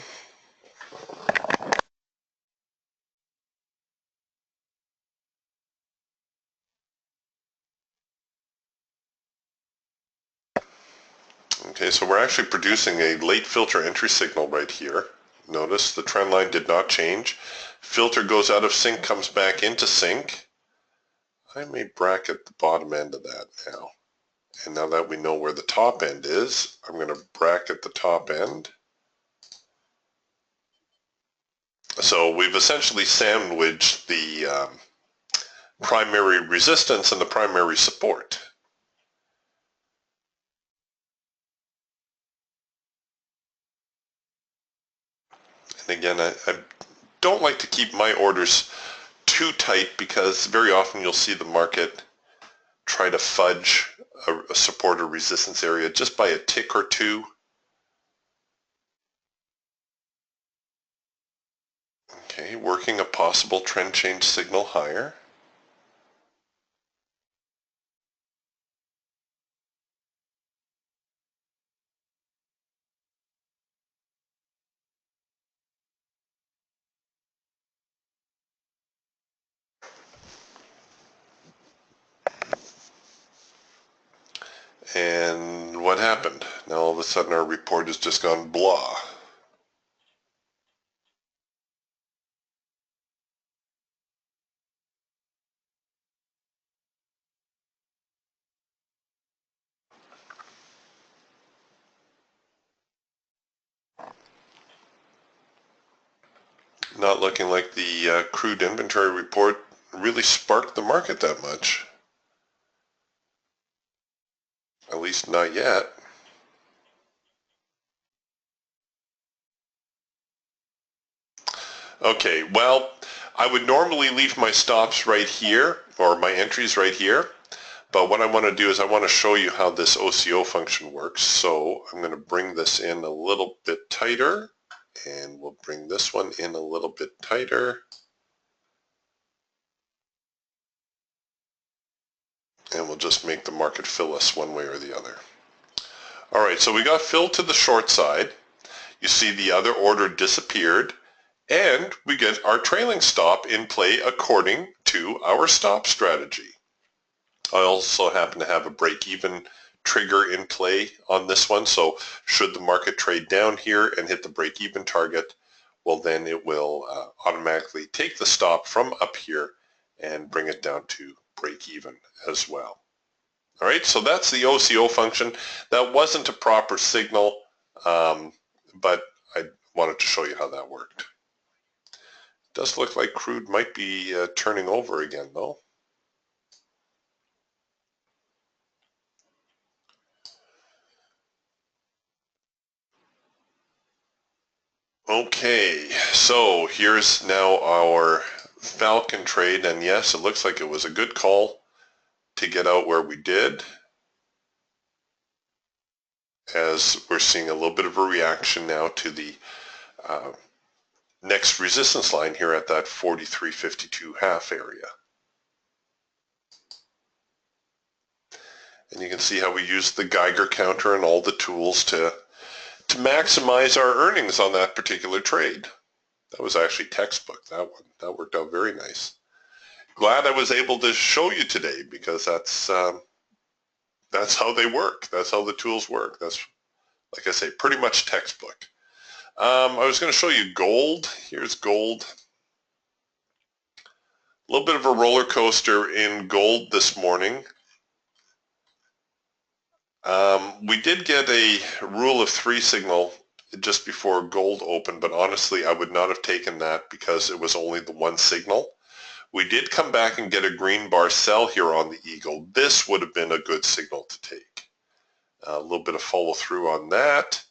Speaker 1: Okay, Okay, so we're actually producing a late filter entry signal right here. Notice the trend line did not change. Filter goes out of sync, comes back into sync. I may bracket the bottom end of that now. And now that we know where the top end is, I'm going to bracket the top end. So we've essentially sandwiched the primary resistance and the primary support. And again, I don't like to keep my orders too tight because very often you'll see the market try to fudge a support or resistance area just by a tick or two. Okay, working a possible trend change signal higher. And what happened? Now all of a sudden our report has just gone blah. Not looking like the crude inventory report really sparked the market that much. At least not yet. Okay, well, I would normally leave my stops right here, or my entries right here, but what I want to do is I want to show you how this OCIO function works. So I'm going to bring this in a little bit tighter, and we'll bring this one in a little bit tighter. And we'll just make the market fill us one way or the other. All right, so we got filled to the short side. You see the other order disappeared, and we get our trailing stop in play according to our stop strategy. I also happen to have a break-even trigger in play on this one, so should the market trade down here and hit the break-even target, well then it will automatically take the stop from up here and bring it down to break-even as well. All right, so that's the OCIO function. That wasn't a proper signal, but I wanted to show you how that worked. It does look like crude might be turning over again, though. Okay, so here's now our Falcon trade, and yes, it looks like it was a good call to get out where we did, as we're seeing a little bit of a reaction now to the next resistance line here at that 43.52 half area. And you can see how we used the Geiger counter and all the tools to maximize our earnings on that particular trade. That was actually textbook, that one. That worked out very nice. Glad I was able to show you today because that's how they work. That's how the tools work. That's, like I say, pretty much textbook. I was going to show you gold. Here's gold. A little bit of a roller coaster in gold this morning. We did get a rule of three signal just before gold opened, but honestly, I would not have taken that because it was only the one signal. We did come back and get a green bar sell here on the eagle. This would have been a good signal to take. A little bit of follow through on that.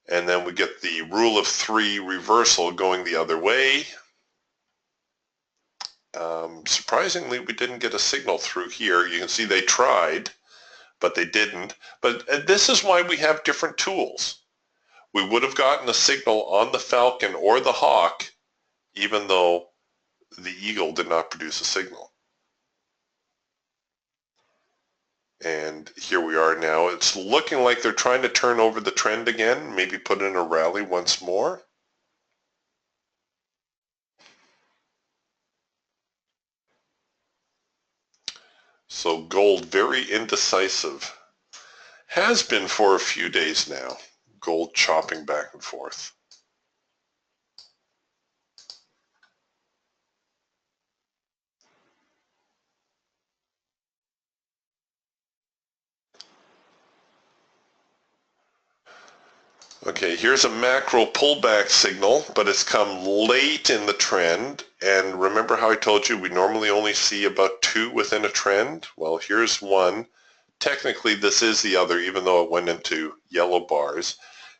Speaker 1: And then we get the rule of three reversal going the other way. Surprisingly, we didn't get a signal through here. You can see they tried, but they didn't. But this is why we have different tools. We would have gotten a signal on the Falcon or the Hawk, even though the Eagle did not produce a signal. And here we are now. It's looking like they're trying to turn over the trend again, maybe put in a rally once more. So gold, very indecisive. Has been for a few days now. Gold chopping back and forth. Okay, here's a macro pullback signal, but it's come late in the trend. And remember how I told you we normally only see about 2 within a trend? Well, here's one. Technically, this is the other, even though it went into yellow bars.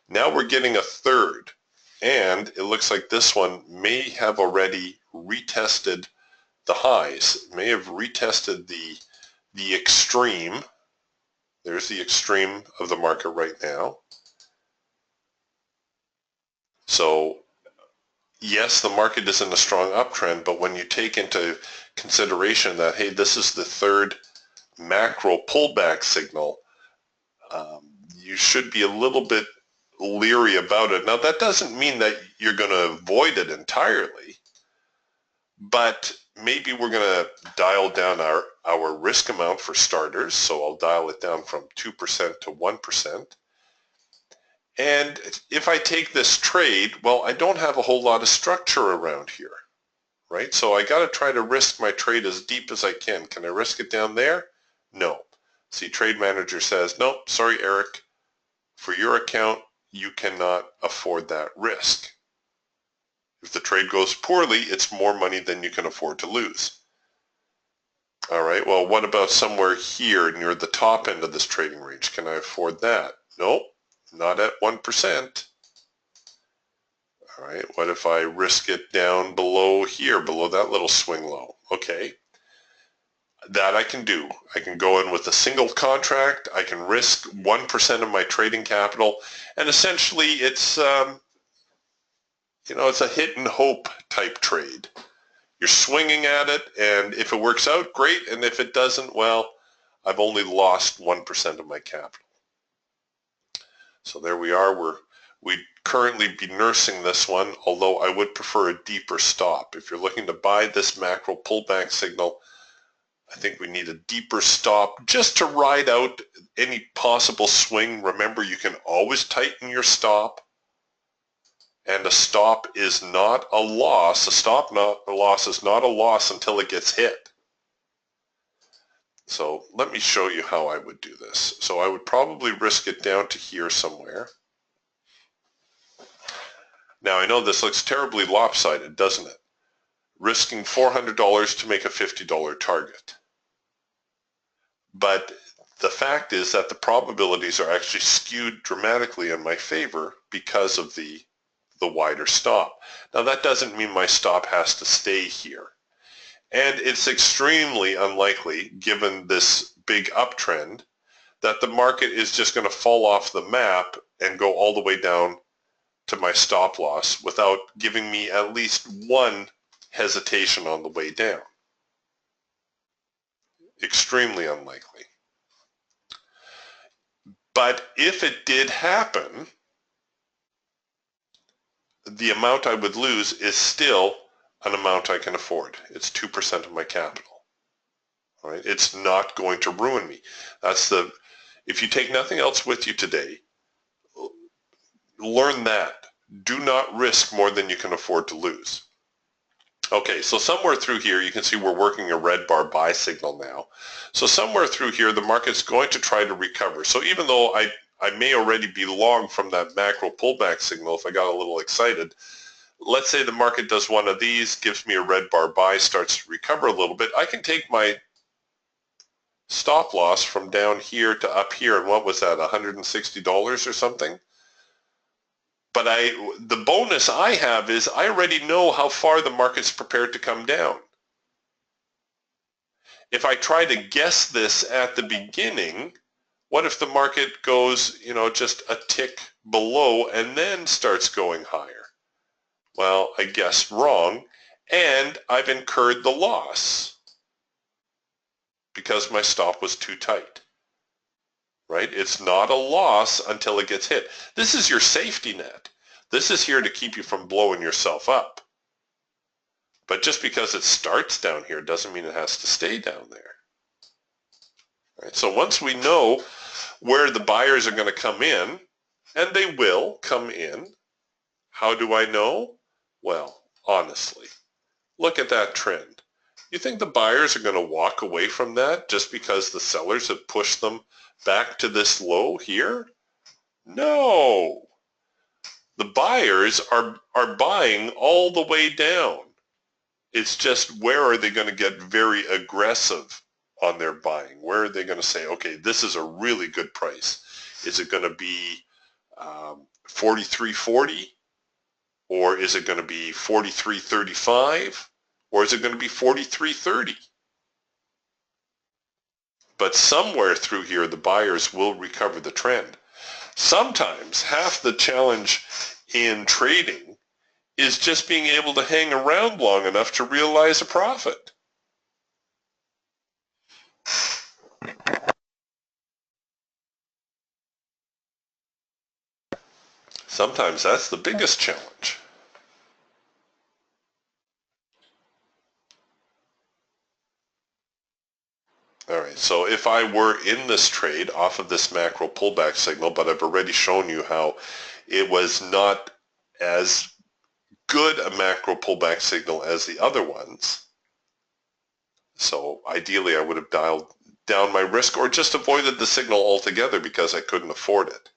Speaker 1: Now we're getting a third. And it looks like this one may have already retested the highs, may have retested the extreme. There's the extreme of the market right now. So yes, the market is in a strong uptrend, but when you take into consideration that, hey, this is the third macro pullback signal, you should be a little bit leery about it. Now, that doesn't mean that you're going to avoid it entirely, but maybe we're going to dial down our risk amount for starters. So I'll dial it down from 2% to 1%. And if I take this trade, well, I don't have a whole lot of structure around here, right? So I got to try to risk my trade as deep as I can. Can I risk it down there? No. See, Trade Manager says, nope, sorry, Eric. For your account, you cannot afford that risk. If the trade goes poorly, it's more money than you can afford to lose. All right, well, what about somewhere here near the top end of this trading range? Can I afford that? Nope, not at 1%. All right, what if I risk it down below here, below that little swing low? Okay, that I can do. I can go in with a single contract. I can risk 1% of my trading capital, and essentially it's it's a hit and hope type trade. You're swinging at it, and if it works out, great, and if it doesn't, well, I've only lost 1% of my capital. So there we are. We'd currently be nursing this one, although I would prefer a deeper stop. If you're looking to buy this macro pullback signal, I think we need a deeper stop just to ride out any possible swing. Remember, you can always tighten your stop, and a stop is not a loss. A stop loss is not a loss until it gets hit. So let me show you how I would do this. So I would probably risk it down to here somewhere. Now I know this looks terribly lopsided, doesn't it? Risking $400 to make a $50 target. But the fact is that the probabilities are actually skewed dramatically in my favor because of the wider stop. Now that doesn't mean my stop has to stay here. And it's extremely unlikely, given this big uptrend, that the market is just going to fall off the map and go all the way down to my stop loss without giving me at least one hesitation on the way down. Extremely unlikely. But if it did happen, the amount I would lose is still an amount I can afford. It's 2% of my capital. All right? It's not going to ruin me. If you take nothing else with you today, learn that. Do not risk more than you can afford to lose. Okay, so somewhere through here, you can see we're working a red bar buy signal now. So somewhere through here, the market's going to try to recover. So even though I may already be long from that macro pullback signal if I got a little excited, let's say the market does one of these, gives me a red bar buy, starts to recover a little bit, I can take my stop loss from down here to up here, and what was that, $160 or something? But the bonus I have is I already know how far the market's prepared to come down. If I try to guess this at the beginning, what if the market goes, just a tick below and then starts going higher? Well, I guessed wrong, and I've incurred the loss because my stop was too tight. Right? It's not a loss until it gets hit. This is your safety net. This is here to keep you from blowing yourself up. But just because it starts down here doesn't mean it has to stay down there. Right? So once we know where the buyers are going to come in, and they will come in, how do I know? Well, honestly, look at that trend. You think the buyers are going to walk away from that just because the sellers have pushed them back to this low here? No. The buyers are buying all the way down. It's just where are they going to get very aggressive on their buying? Where are they going to say, okay, this is a really good price? Is it going to be 43.40? Or is it going to be 43.35? Or is it going to be 43.30? But somewhere through here, the buyers will recover the trend. Sometimes half the challenge in trading is just being able to hang around long enough to realize a profit. Sometimes that's the biggest challenge. All right, so if I were in this trade off of this macro pullback signal, but I've already shown you how it was not as good a macro pullback signal as the other ones. So ideally I would have dialed down my risk or just avoided the signal altogether because I couldn't afford it.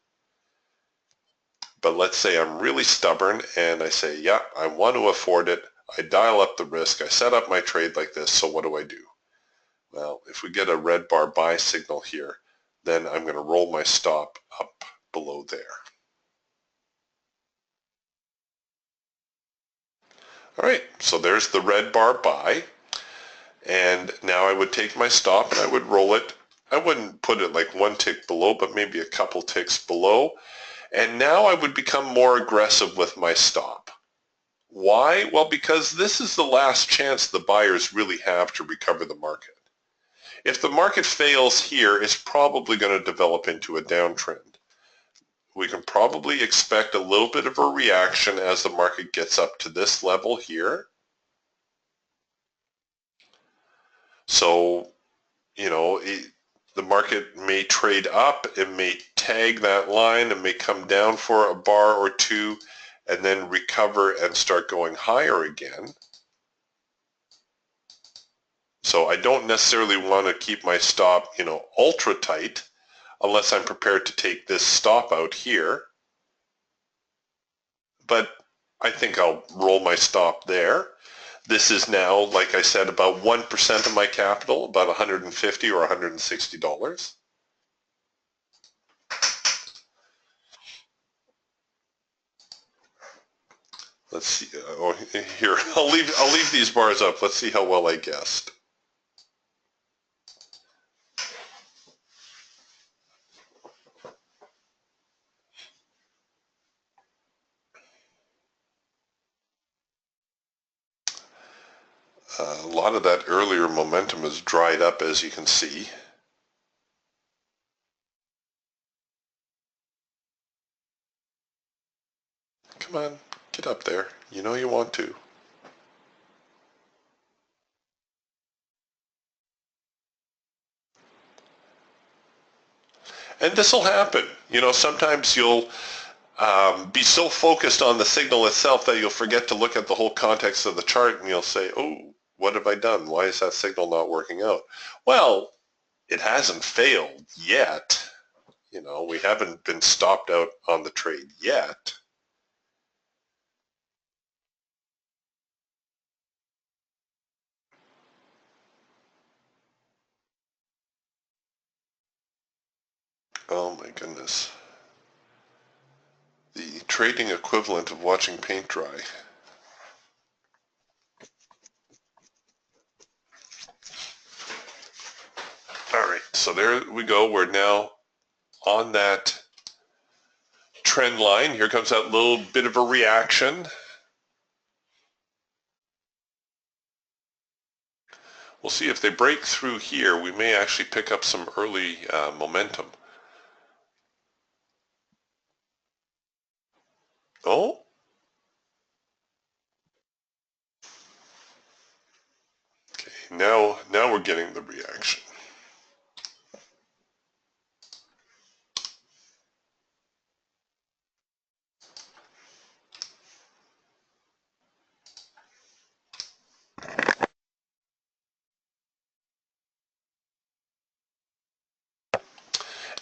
Speaker 1: But let's say I'm really stubborn and I say, yeah, I want to afford it. I dial up the risk. I set up my trade like this. So what do? Well, if we get a red bar buy signal here, then I'm going to roll my stop up below there. All right, so there's the red bar buy. And now I would take my stop and I would roll it. I wouldn't put it like one tick below, but maybe a couple ticks below. And now I would become more aggressive with my stop. Why? Well, because this is the last chance the buyers really have to recover the market. If the market fails here, it's probably going to develop into a downtrend. We can probably expect a little bit of a reaction as the market gets up to this level here. So, the market may trade up, it may tag that line, it may come down for a bar or two, and then recover and start going higher again. So I don't necessarily want to keep my stop, ultra tight unless I'm prepared to take this stop out here. But I think I'll roll my stop there. This is now, like I said, about 1% of my capital, about $150 or $160. Let's see. Here, I'll leave these bars up. Let's see how well I guessed. A lot of that earlier momentum has dried up, as you can see. Come on, get up there. You know you want to. And this will happen. Sometimes you'll be so focused on the signal itself that you'll forget to look at the whole context of the chart and you'll say, oh, what have I done? Why is that signal not working out? Well, it hasn't failed yet. We haven't been stopped out on the trade yet. Oh my goodness. The trading equivalent of watching paint dry. All right, so there we go. We're now on that trend line. Here comes that little bit of a reaction. We'll see if they break through here. We may actually pick up some early momentum. Oh. Okay, now we're getting the reaction.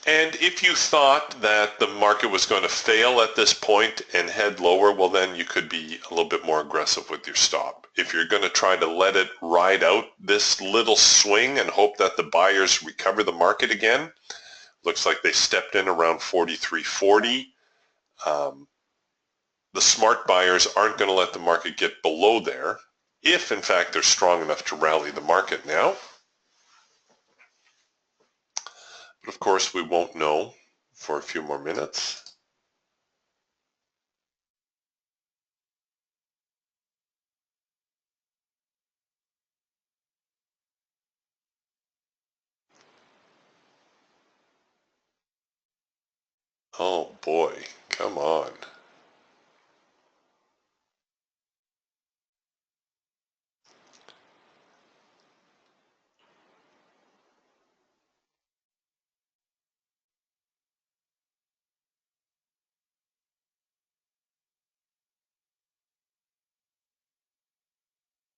Speaker 1: And if you thought that the market was going to fail at this point and head lower, well then you could be a little bit more aggressive with your stop. If you're going to try to let it ride out this little swing and hope that the buyers recover the market again, looks like they stepped in around 43.40. The smart buyers aren't going to let the market get below there if in fact they're strong enough to rally the market now. But of course we won't know for a few more minutes. Oh boy, come on.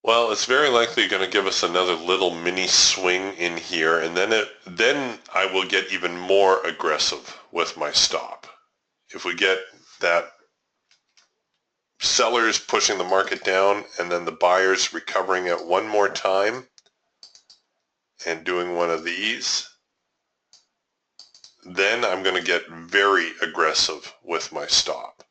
Speaker 1: Well, it's very likely going to give us another little mini swing in here, and then I will get even more aggressive with my stop. If we get that sellers pushing the market down and then the buyers recovering it one more time and doing one of these, then I'm going to get very aggressive with my stop.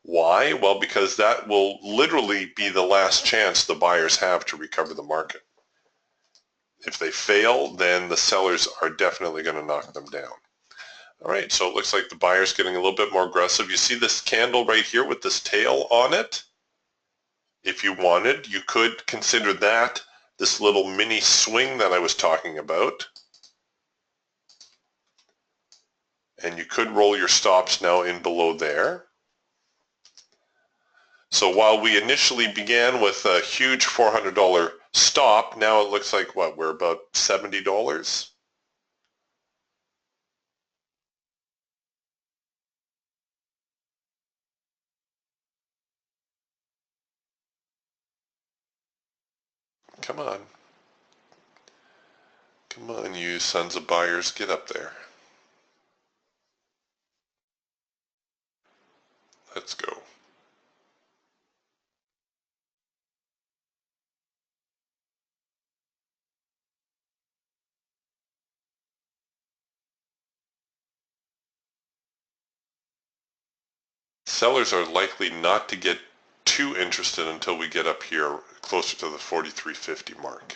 Speaker 1: Why? Well, because that will literally be the last chance the buyers have to recover the market. If they fail, then the sellers are definitely going to knock them down. All right, so it looks like the buyer's getting a little bit more aggressive. You see this candle right here with this tail on it? If you wanted, you could consider that this little mini swing that I was talking about. And you could roll your stops now in below there. So while we initially began with a huge $400 stop, now it looks like, what, we're about $70? Come on. Come on, you sons of buyers, get up there. Let's go. Sellers are likely not to get too interested until we get up here closer to the 43.50 mark.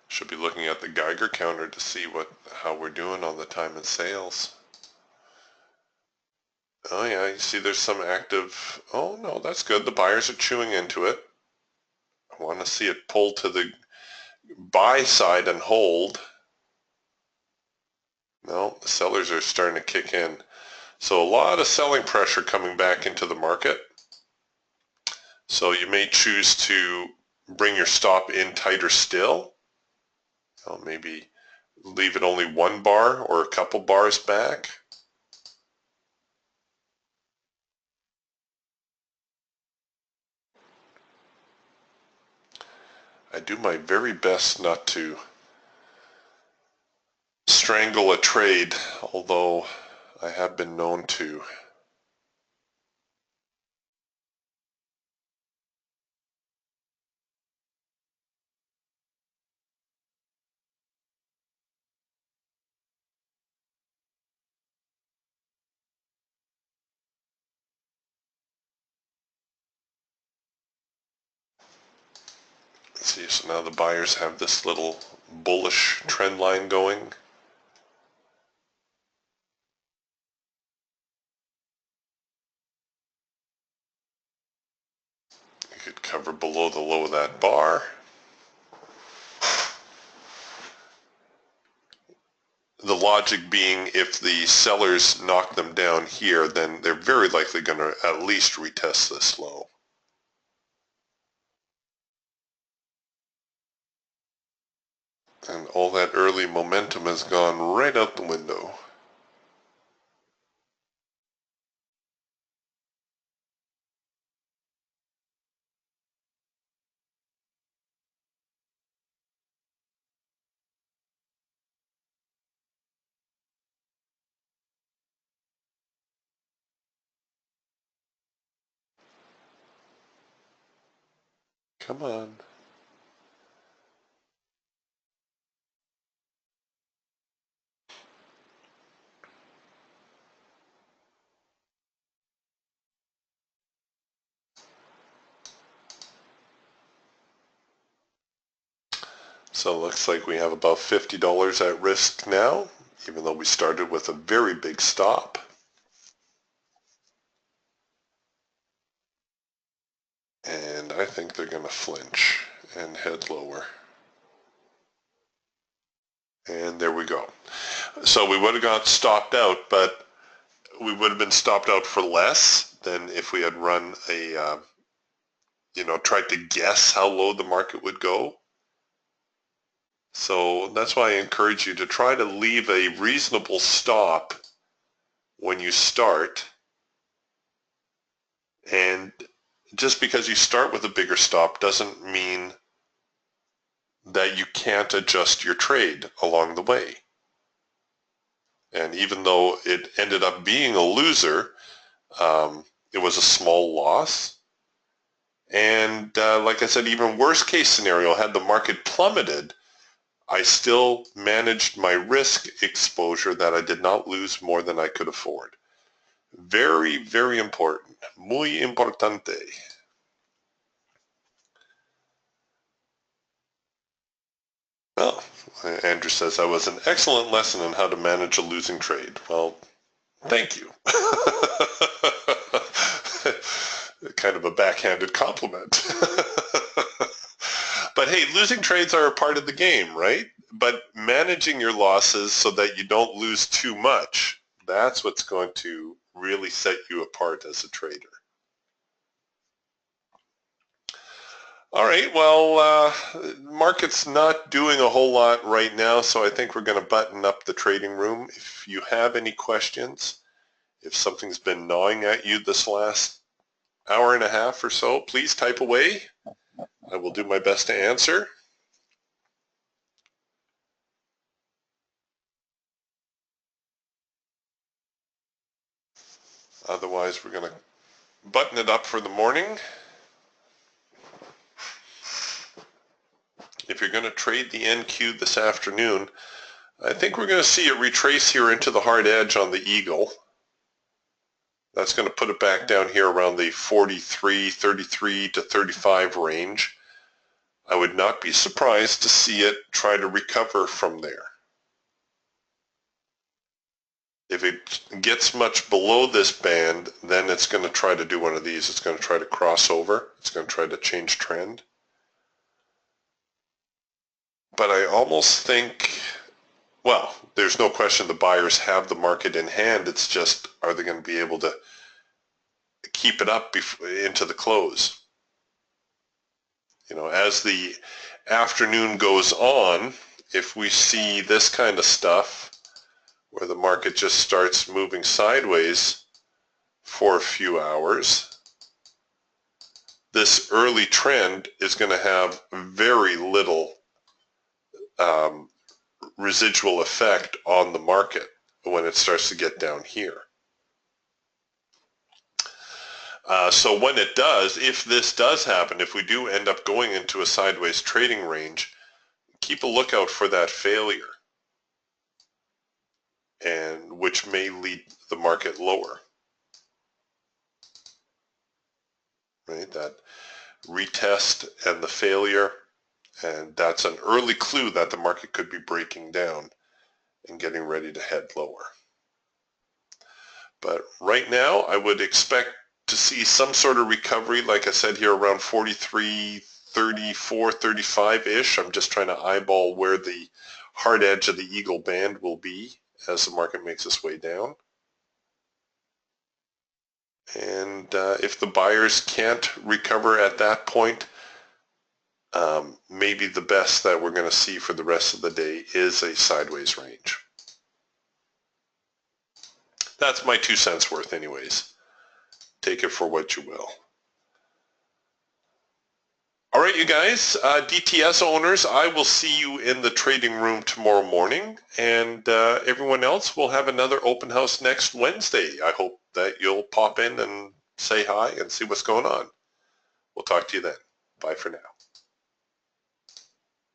Speaker 1: Should be looking at the Geiger counter to see how we're doing on the time and sales. Oh yeah, you see there's some active, oh no, that's good. The buyers are chewing into it. I want to see it pull to the buy side and hold. No, the sellers are starting to kick in. So a lot of selling pressure coming back into the market. So you may choose to bring your stop in tighter still. Maybe leave it only one bar or a couple bars back. I do my very best not to strangle a trade, although I have been known to. See, so now the buyers have this little bullish trend line going. You could cover below the low of that bar. The logic being if the sellers knock them down here, then they're very likely going to at least retest this low. And all that early momentum has gone right out the window. Come on. So it looks like we have about $50 at risk now, even though we started with a very big stop. And I think they're going to flinch and head lower. And there we go. So we would have got stopped out, but we would have been stopped out for less than if we had run a, tried to guess how low the market would go. So that's why I encourage you to try to leave a reasonable stop when you start. And just because you start with a bigger stop doesn't mean that you can't adjust your trade along the way. And even though it ended up being a loser, it was a small loss. And like I said, even worst case scenario, had the market plummeted, I still managed my risk exposure that I did not lose more than I could afford. Very, very important. Muy importante. Well, Andrew says, that was an excellent lesson on how to manage a losing trade. Well, thank you. Kind of a backhanded compliment. But hey, losing trades are a part of the game, right? But managing your losses so that you don't lose too much, that's what's going to really set you apart as a trader. All right, well, market's not doing a whole lot right now, so I think we're going to button up the trading room. If you have any questions, if something's been gnawing at you this last hour and a half or so, please type away. I will do my best to answer. Otherwise, we're going to button it up for the morning. If you're going to trade the NQ this afternoon, I think we're going to see it retrace here into the hard edge on the Eagle. That's going to put it back down here around the 33 to 35 range. I would not be surprised to see it try to recover from there. If it gets much below this band, then it's going to try to do one of these. It's going to try to cross over. It's going to try to change trend. But I almost think, well, there's no question the buyers have the market in hand. It's just, are they going to be able to keep it up into the close? You know, as the afternoon goes on, if we see this kind of stuff where the market just starts moving sideways for a few hours, this early trend is going to have very little residual effect on the market when it starts to get down here. So when it does, if this does happen, if we do end up going into a sideways trading range, keep a lookout for that failure, and which may lead the market lower. Right, that retest and the failure, and that's an early clue that the market could be breaking down and getting ready to head lower. But right now, I would expect to see some sort of recovery, like I said here, around 43, 34, 35-ish. I'm just trying to eyeball where the hard edge of the Eagle band will be as the market makes its way down. And if the buyers can't recover at that point, maybe the best that we're going to see for the rest of the day is a sideways range. That's my 2 cents worth anyways. Take it for what you will. All right, you guys, DTS owners, I will see you in the trading room tomorrow morning, and everyone else will have another open house next Wednesday. I hope that you'll pop in and say hi and see what's going on. We'll talk to you then. Bye for now.